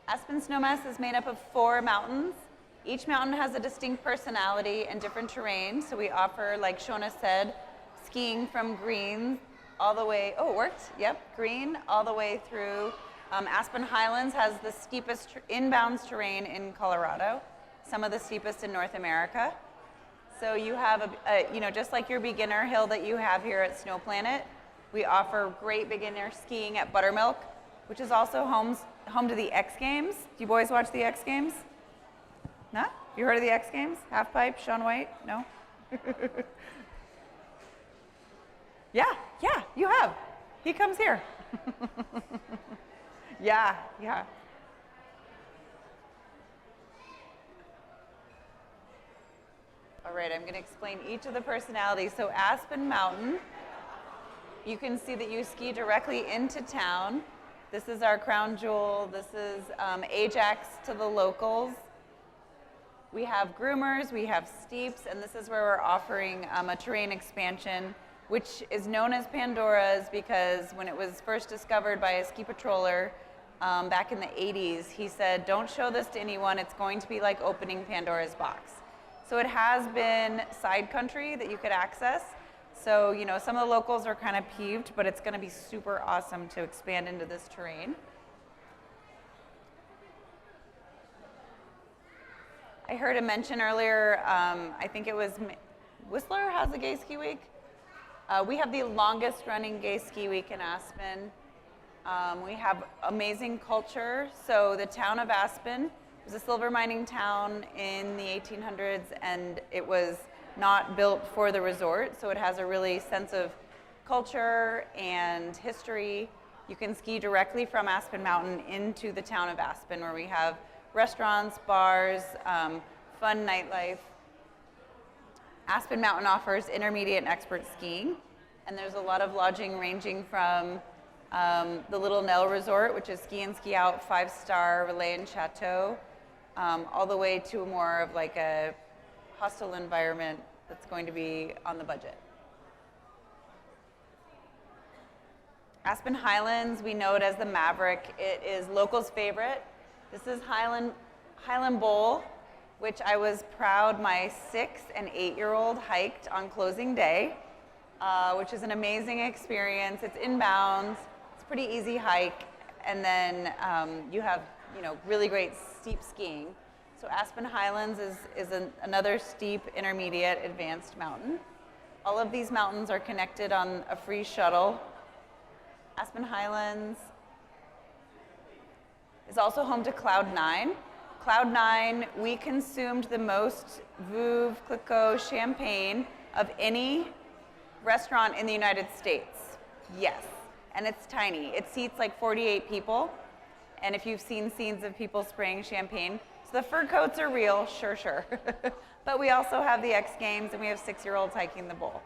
Aspen Snowmass is made up of 4 mountains. Each mountain has a distinct personality and different terrain. So we offer, like Shona said, skiing from green all the way, oh, it worked, yep, green, all the way through. Aspen Highlands has the steepest inbounds terrain in Colorado, some of the steepest in North America. So you have, just like your beginner hill that you have here at Snowplanet, we offer great beginner skiing at Buttermilk, which is also home to the X Games. Do you boys watch the X Games? No? You heard of the X Games? Halfpipe, Shaun White? No? Yeah, you have. He comes here. Yeah. All right, I'm going to explain each of the personalities. So Aspen Mountain, you can see that you ski directly into town. This is our crown jewel. This is Ajax to the locals. We have groomers, we have steeps, and this is where we're offering a terrain expansion, which is known as Pandora's because when it was first discovered by a ski patroller back in the 80s, he said, don't show this to anyone, it's going to be like opening Pandora's box. So it has been side country that you could access. So, some of the locals are kind of peeved, but it's going to be super awesome to expand into this terrain. I heard a mention earlier, I think it was Whistler has a gay ski week. We have the longest running gay ski week in Aspen. We have amazing culture. So the town of Aspen was a silver mining town in the 1800s, and it was not built for the resort. So it has a really sense of culture and history. You can ski directly from Aspen Mountain into the town of Aspen, where we have restaurants, bars, fun nightlife. Aspen Mountain offers intermediate and expert skiing, and there's a lot of lodging ranging from the Little Nell Resort, which is ski in, ski out, 5-star relay and chateau, all the way to more of like a hostel environment that's going to be on the budget. Aspen Highlands, we know it as the Maverick. It is locals' favorite. This is Highland Bowl, which I was proud my 6- and 8-year-old hiked on closing day, which is an amazing experience. It's inbounds. It's pretty easy hike, and then you have really great steep skiing. So Aspen Highlands is another steep, intermediate, advanced mountain. All of these mountains are connected on a free shuttle. Aspen Highlands is also home to Cloud 9. Cloud 9, we consumed the most Veuve Clicquot champagne of any restaurant in the United States. Yes, and it's tiny. It seats like 48 people. And if you've seen scenes of people spraying champagne, so the fur coats are real, sure. But we also have the X Games, and we have 6-year-olds hiking the bowl.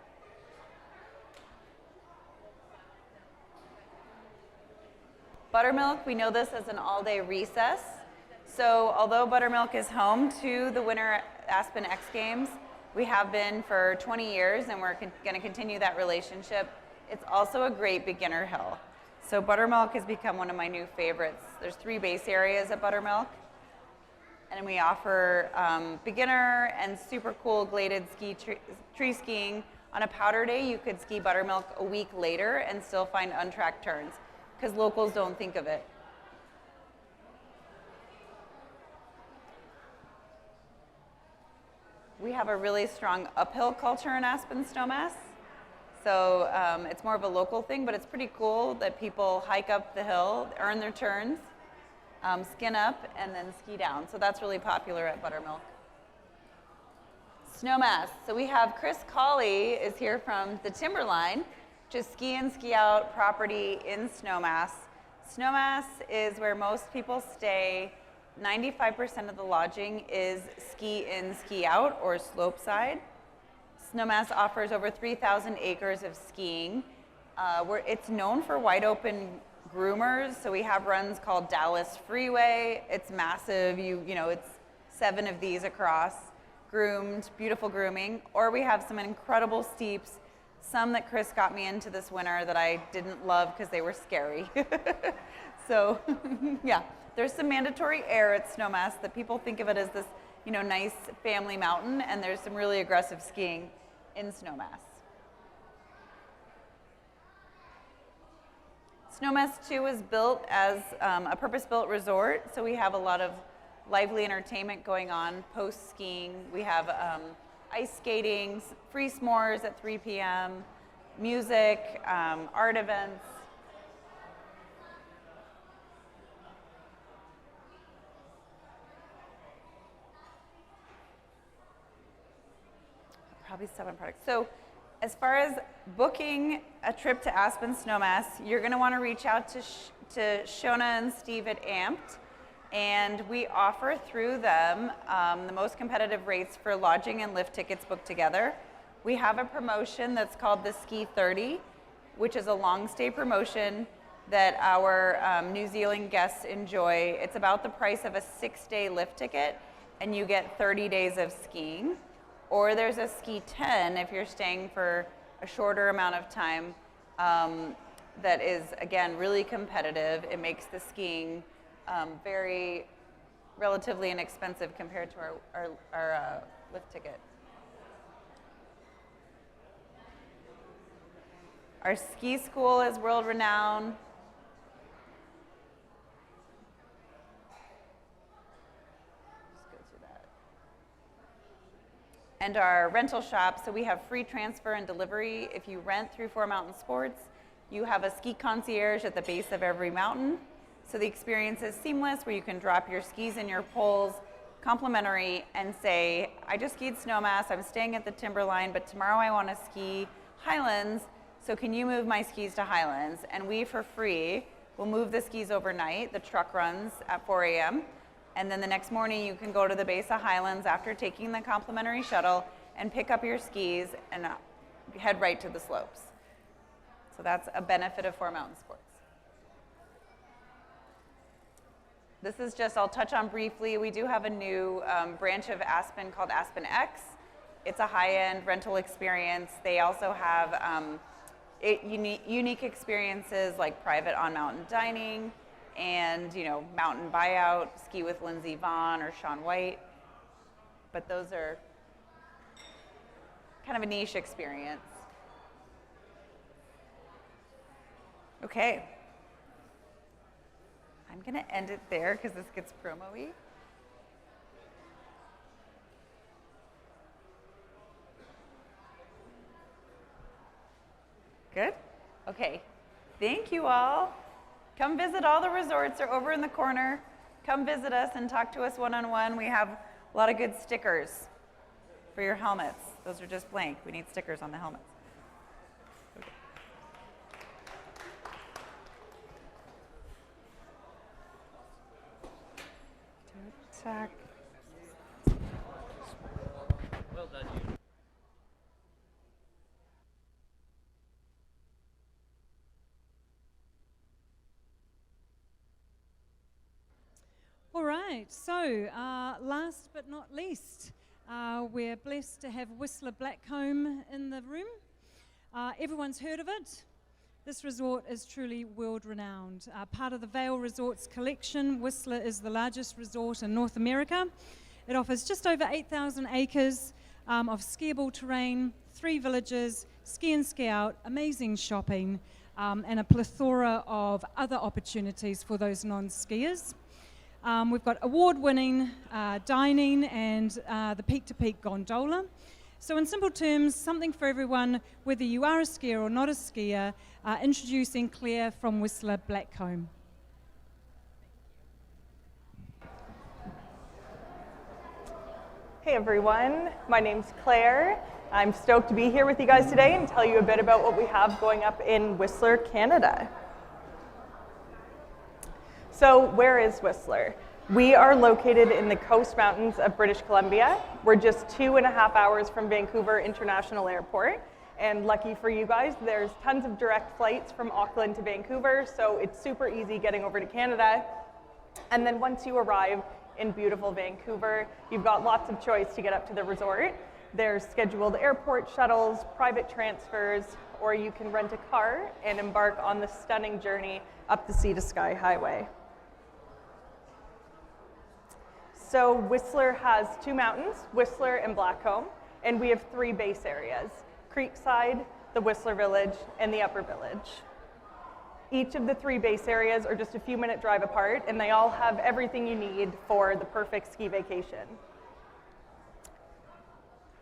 Buttermilk, we know this as an all-day recess. So although Buttermilk is home to the Winter Aspen X Games, we have been for 20 years, and we're going to continue that relationship. It's also a great beginner hill. So Buttermilk has become one of my new favorites. There's 3 base areas at Buttermilk, and we offer beginner and super cool gladed tree skiing. On a powder day, you could ski Buttermilk a week later and still find untracked turns, because locals don't think of it. We have a really strong uphill culture in Aspen Snowmass. So it's more of a local thing, but it's pretty cool that people hike up the hill, earn their turns, skin up, and then ski down. So that's really popular at Buttermilk. Snowmass. So we have Chris Colley is here from the Timberline, which is ski in, ski out property in Snowmass. Snowmass is where most people stay. 95% of the lodging is ski in, ski out, or slope side. Snowmass offers over 3,000 acres of skiing. It's known for wide open groomers, so we have runs called Dallas Freeway. It's massive, it's 7 of these across, groomed, beautiful grooming. Or we have some incredible steeps, some that Chris got me into this winter that I didn't love because they were scary. So, yeah. There's some mandatory air at Snowmass that people think of it as this, nice family mountain, and there's some really aggressive skiing in Snowmass. Snowmass 2 was built as a purpose-built resort, so we have a lot of lively entertainment going on post-skiing. We have ice skating, free s'mores at 3 p.m., music, art events. Probably 7 products. So as far as booking a trip to Aspen Snowmass, you're going to want to reach out to Shona and Steve at Amped, and we offer through them the most competitive rates for lodging and lift tickets booked together. We have a promotion that's called the Ski 30, which is a long stay promotion that our New Zealand guests enjoy. It's about the price of a 6-day lift ticket, and you get 30 days of skiing. Or there's a Ski 10 if you're staying for a shorter amount of time that is, again, really competitive. It makes the skiing very relatively inexpensive compared to our lift ticket. Our ski school is world renowned. And our rental shop, so we have free transfer and delivery. If you rent through 4 Mountain Sports, you have a ski concierge at the base of every mountain. So the experience is seamless, where you can drop your skis and your poles complimentary and say, I just skied Snowmass, I'm staying at the Timberline, but tomorrow I want to ski Highlands, so can you move my skis to Highlands? And we, for free, will move the skis overnight. The truck runs at 4 a.m. And then the next morning, you can go to the base of Highlands after taking the complimentary shuttle and pick up your skis and head right to the slopes. So that's a benefit of 4 Mountain Sports. This is just, I'll touch on briefly, we do have a new branch of Aspen called Aspen X. It's a high-end rental experience. They also have unique experiences like private on-mountain dining, and mountain buyout, ski with Lindsey Vonn or Shaun White. But those are kind of a niche experience. Okay, I'm going to end it there because this gets promo-y. Good? Okay. Thank you all. Come visit all the resorts. They're over in the corner. Come visit us and talk to us one-on-one. We have a lot of good stickers for your helmets. Those are just blank. We need stickers on the helmets. Okay. Attack. Well done, you. All right, so last but not least, we're blessed to have Whistler Blackcomb in the room. Everyone's heard of it. This resort is truly world-renowned. Part of the Vail Resorts collection, Whistler is the largest resort in North America. It offers just over 8,000 acres of skiable terrain, 3 villages, ski in, ski out, amazing shopping, and a plethora of other opportunities for those non-skiers. We've got award-winning dining and the peak-to-peak gondola. So in simple terms, something for everyone, whether you are a skier or not a skier, introducing Claire from Whistler Blackcomb. Hey everyone, my name's Claire. I'm stoked to be here with you guys today and tell you a bit about what we have going up in Whistler, Canada. So where is Whistler? We are located in the Coast Mountains of British Columbia. We're just 2.5 hours from Vancouver International Airport. And lucky for you guys, there's tons of direct flights from Auckland to Vancouver, so it's super easy getting over to Canada. And then once you arrive in beautiful Vancouver, you've got lots of choice to get up to the resort. There's scheduled airport shuttles, private transfers, or you can rent a car and embark on the stunning journey up the Sea to Sky Highway. So Whistler has 2 mountains, Whistler and Blackcomb, and we have 3 base areas, Creekside, the Whistler Village, and the Upper Village. Each of the 3 base areas are just a few minute drive apart, and they all have everything you need for the perfect ski vacation.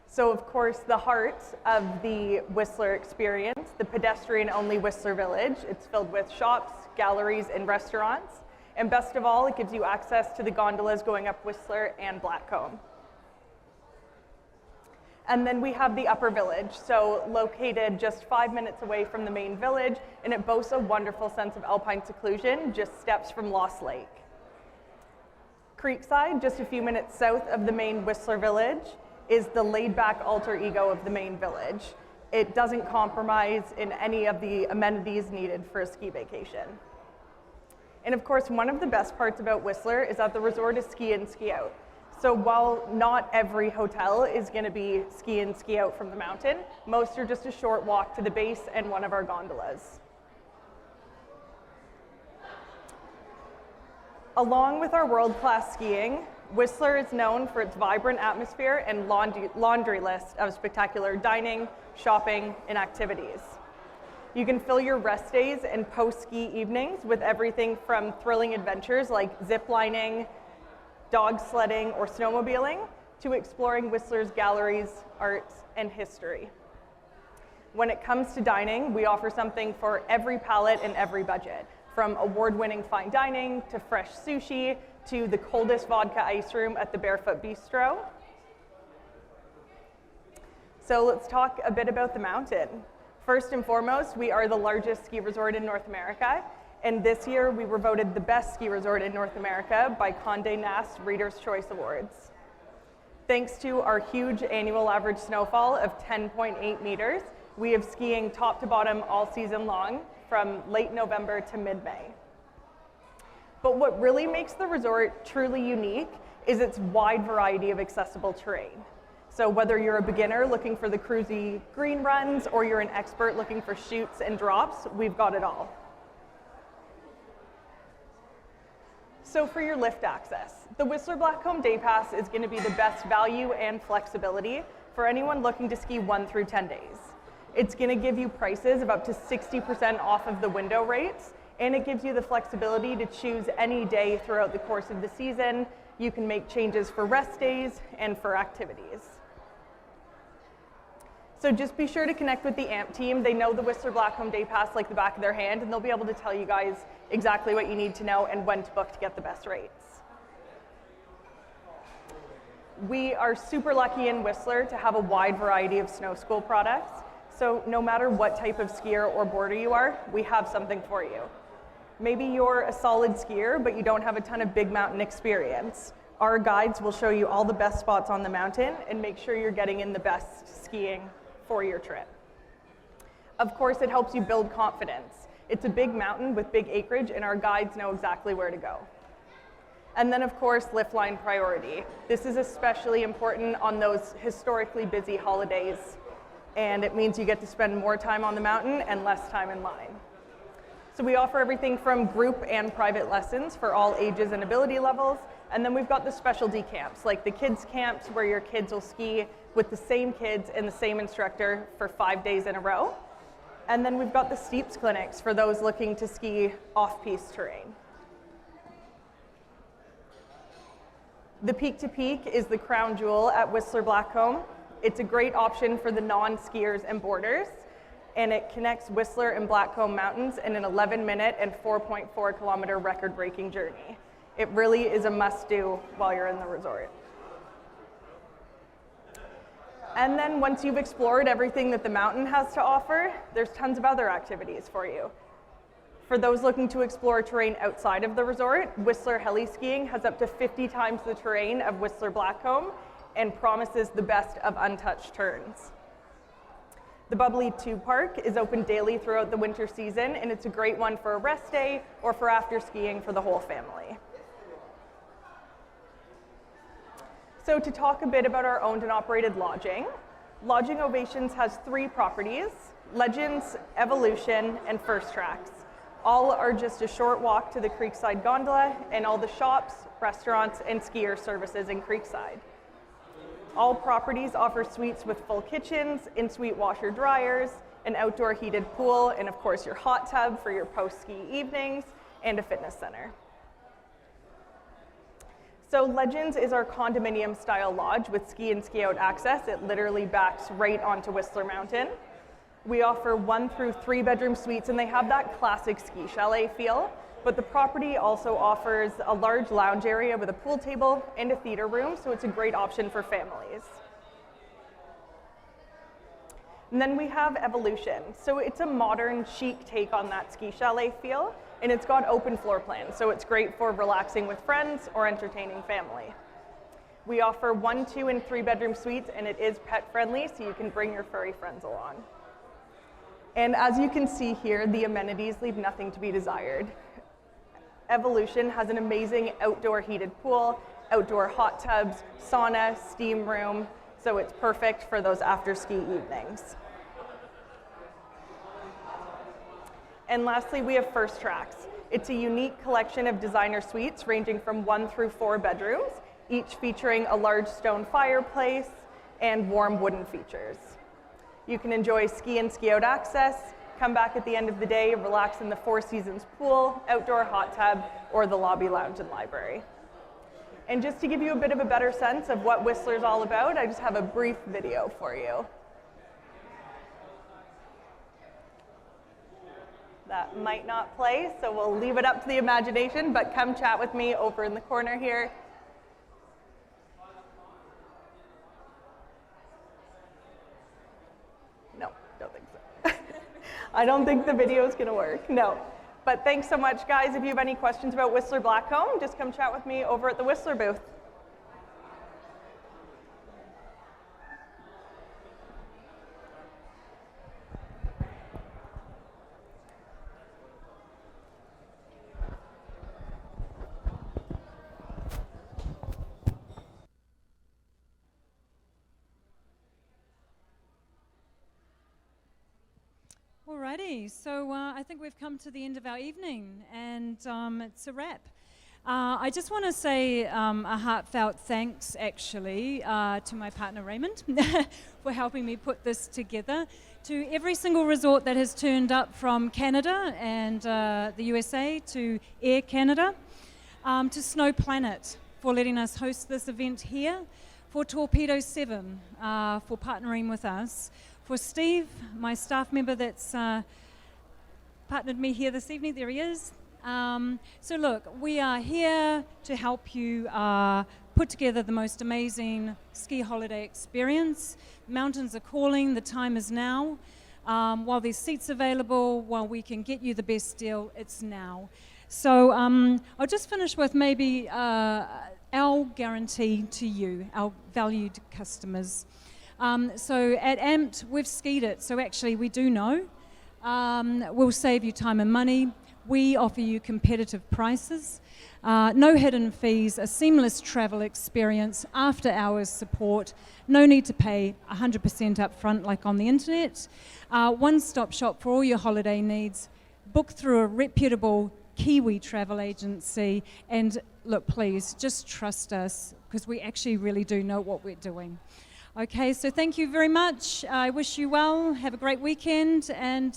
So of course, the heart of the Whistler experience, the pedestrian-only Whistler Village, it's filled with shops, galleries, and restaurants. And best of all, it gives you access to the gondolas going up Whistler and Blackcomb. And then we have the Upper Village, so located just 5 minutes away from the main village, and it boasts a wonderful sense of alpine seclusion, just steps from Lost Lake. Creekside, just a few minutes south of the main Whistler Village, is the laid-back alter ego of the main village. It doesn't compromise in any of the amenities needed for a ski vacation. And of course, one of the best parts about Whistler is that the resort is ski in, ski out. So while not every hotel is going to be ski in, ski out from the mountain, most are just a short walk to the base and one of our gondolas. Along with our world-class skiing, Whistler is known for its vibrant atmosphere and laundry list of spectacular dining, shopping, and activities. You can fill your rest days and post-ski evenings with everything from thrilling adventures like zip lining, dog sledding, or snowmobiling, to exploring Whistler's galleries, arts, and history. When it comes to dining, we offer something for every palate and every budget, from award-winning fine dining to fresh sushi to the coldest vodka ice room at the Barefoot Bistro. So let's talk a bit about the mountain. First and foremost, we are the largest ski resort in North America, and this year we were voted the best ski resort in North America by Condé Nast Reader's Choice Awards. Thanks to our huge annual average snowfall of 10.8 meters, we have skiing top to bottom all season long from late November to mid-May. But what really makes the resort truly unique is its wide variety of accessible terrain. So whether you're a beginner looking for the cruisy green runs or you're an expert looking for chutes and drops, we've got it all. So for your lift access, the Whistler Blackcomb Day Pass is going to be the best value and flexibility for anyone looking to ski 1 through 10 days. It's going to give you prices of up to 60% off of the window rates, And it gives you the flexibility to choose any day throughout the course of the season. You can make changes for rest days and for activities. So just be sure to connect with the AMP team. They know the Whistler Blackcomb Day Pass like the back of their hand, and they'll be able to tell you guys exactly what you need to know and when to book to get the best rates. We are super lucky in Whistler to have a wide variety of snow school products. So no matter what type of skier or boarder you are, we have something for you. Maybe you're a solid skier, but you don't have a ton of big mountain experience. Our guides will show you all the best spots on the mountain and make sure you're getting in the best skiing for your trip. Of course, it helps you build confidence. It's a big mountain with big acreage, and our guides know exactly where to go. And then, of course, lift line priority. This is especially important on those historically busy holidays, and it means you get to spend more time on the mountain and less time in line. So we offer everything from group and private lessons for all ages and ability levels. And then we've got the specialty camps, like the kids camps where your kids will ski with the same kids and the same instructor for 5 days in a row. And then we've got the steeps clinics for those looking to ski off-piste terrain. The Peak to Peak is the crown jewel at Whistler Blackcomb. It's a great option for the non-skiers and boarders, and it connects Whistler and Blackcomb Mountains in an 11-minute and 4.4-kilometer record-breaking journey. It really is a must-do while you're in the resort. And then once you've explored everything that the mountain has to offer, there's tons of other activities for you. For those looking to explore terrain outside of the resort, Whistler heli skiing has up to 50 times the terrain of Whistler Blackcomb and promises the best of untouched turns. The Bubbly Tube Park is open daily throughout the winter season, and it's a great one for a rest day or for after skiing for the whole family. So to talk a bit about our owned and operated lodging, Lodging Ovations has 3 properties, Legends, Evolution, and First Tracks. All are just a short walk to the Creekside Gondola and all the shops, restaurants, and skier services in Creekside. All properties offer suites with full kitchens, in-suite washer dryers, an outdoor heated pool, and of course your hot tub for your post-ski evenings, and a fitness center. So Legends is our condominium style lodge with ski and ski out access. It literally backs right onto Whistler Mountain. We offer 1 through 3 bedroom suites, and they have that classic ski chalet feel. But the property also offers a large lounge area with a pool table and a theater room, so it's a great option for families. And then we have Evolution. So it's a modern, chic take on that ski chalet feel, and it's got open floor plans, so it's great for relaxing with friends or entertaining family. We offer 1, 2, and 3 bedroom suites, and it is pet friendly, so you can bring your furry friends along. And as you can see here, the amenities leave nothing to be desired. Evolution has an amazing outdoor heated pool, outdoor hot tubs, sauna, steam room, so it's perfect for those after ski evenings. And lastly, we have First Tracks. It's a unique collection of designer suites ranging from 1 through 4 bedrooms, each featuring a large stone fireplace and warm wooden features. You can enjoy ski and ski out access, come back at the end of the day, relax in the Four Seasons pool, outdoor hot tub, or the lobby lounge and library. And just to give you a bit of a better sense of what Whistler's all about, I just have a brief video for you. That might not play, so we'll leave it up to the imagination, but come chat with me over in the corner here. No, don't think so. I don't think the video is going to work, no. But thanks so much, guys. If you have any questions about Whistler Blackcomb, just come chat with me over at the Whistler booth. Alrighty, so I think we've come to the end of our evening, and it's a wrap. I just want to say a heartfelt thanks, actually, to my partner Raymond for helping me put this together, to every single resort that has turned up from Canada and the USA, to Air Canada, to Snowplanet for letting us host this event here, for Torpedo 7 for partnering with us, for Steve, my staff member that's partnered me here this evening. There he is. So look, we are here to help you put together the most amazing ski holiday experience. Mountains are calling, the time is now. While there's seats available, while we can get you the best deal, it's now. So I'll just finish with maybe our guarantee to you, our valued customers. So at AMPT, we've skied it, so actually we do know. We'll save you time and money. We offer you competitive prices, no hidden fees, a seamless travel experience, after hours support, no need to pay 100% up front like on the internet, one-stop shop for all your holiday needs, book through a reputable Kiwi travel agency, and look, please, just trust us, because we actually really do know what we're doing. Okay, so thank you very much. I wish you well. Have a great weekend. And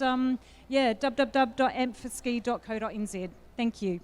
yeah, www.ampforski.co.nz. Thank you.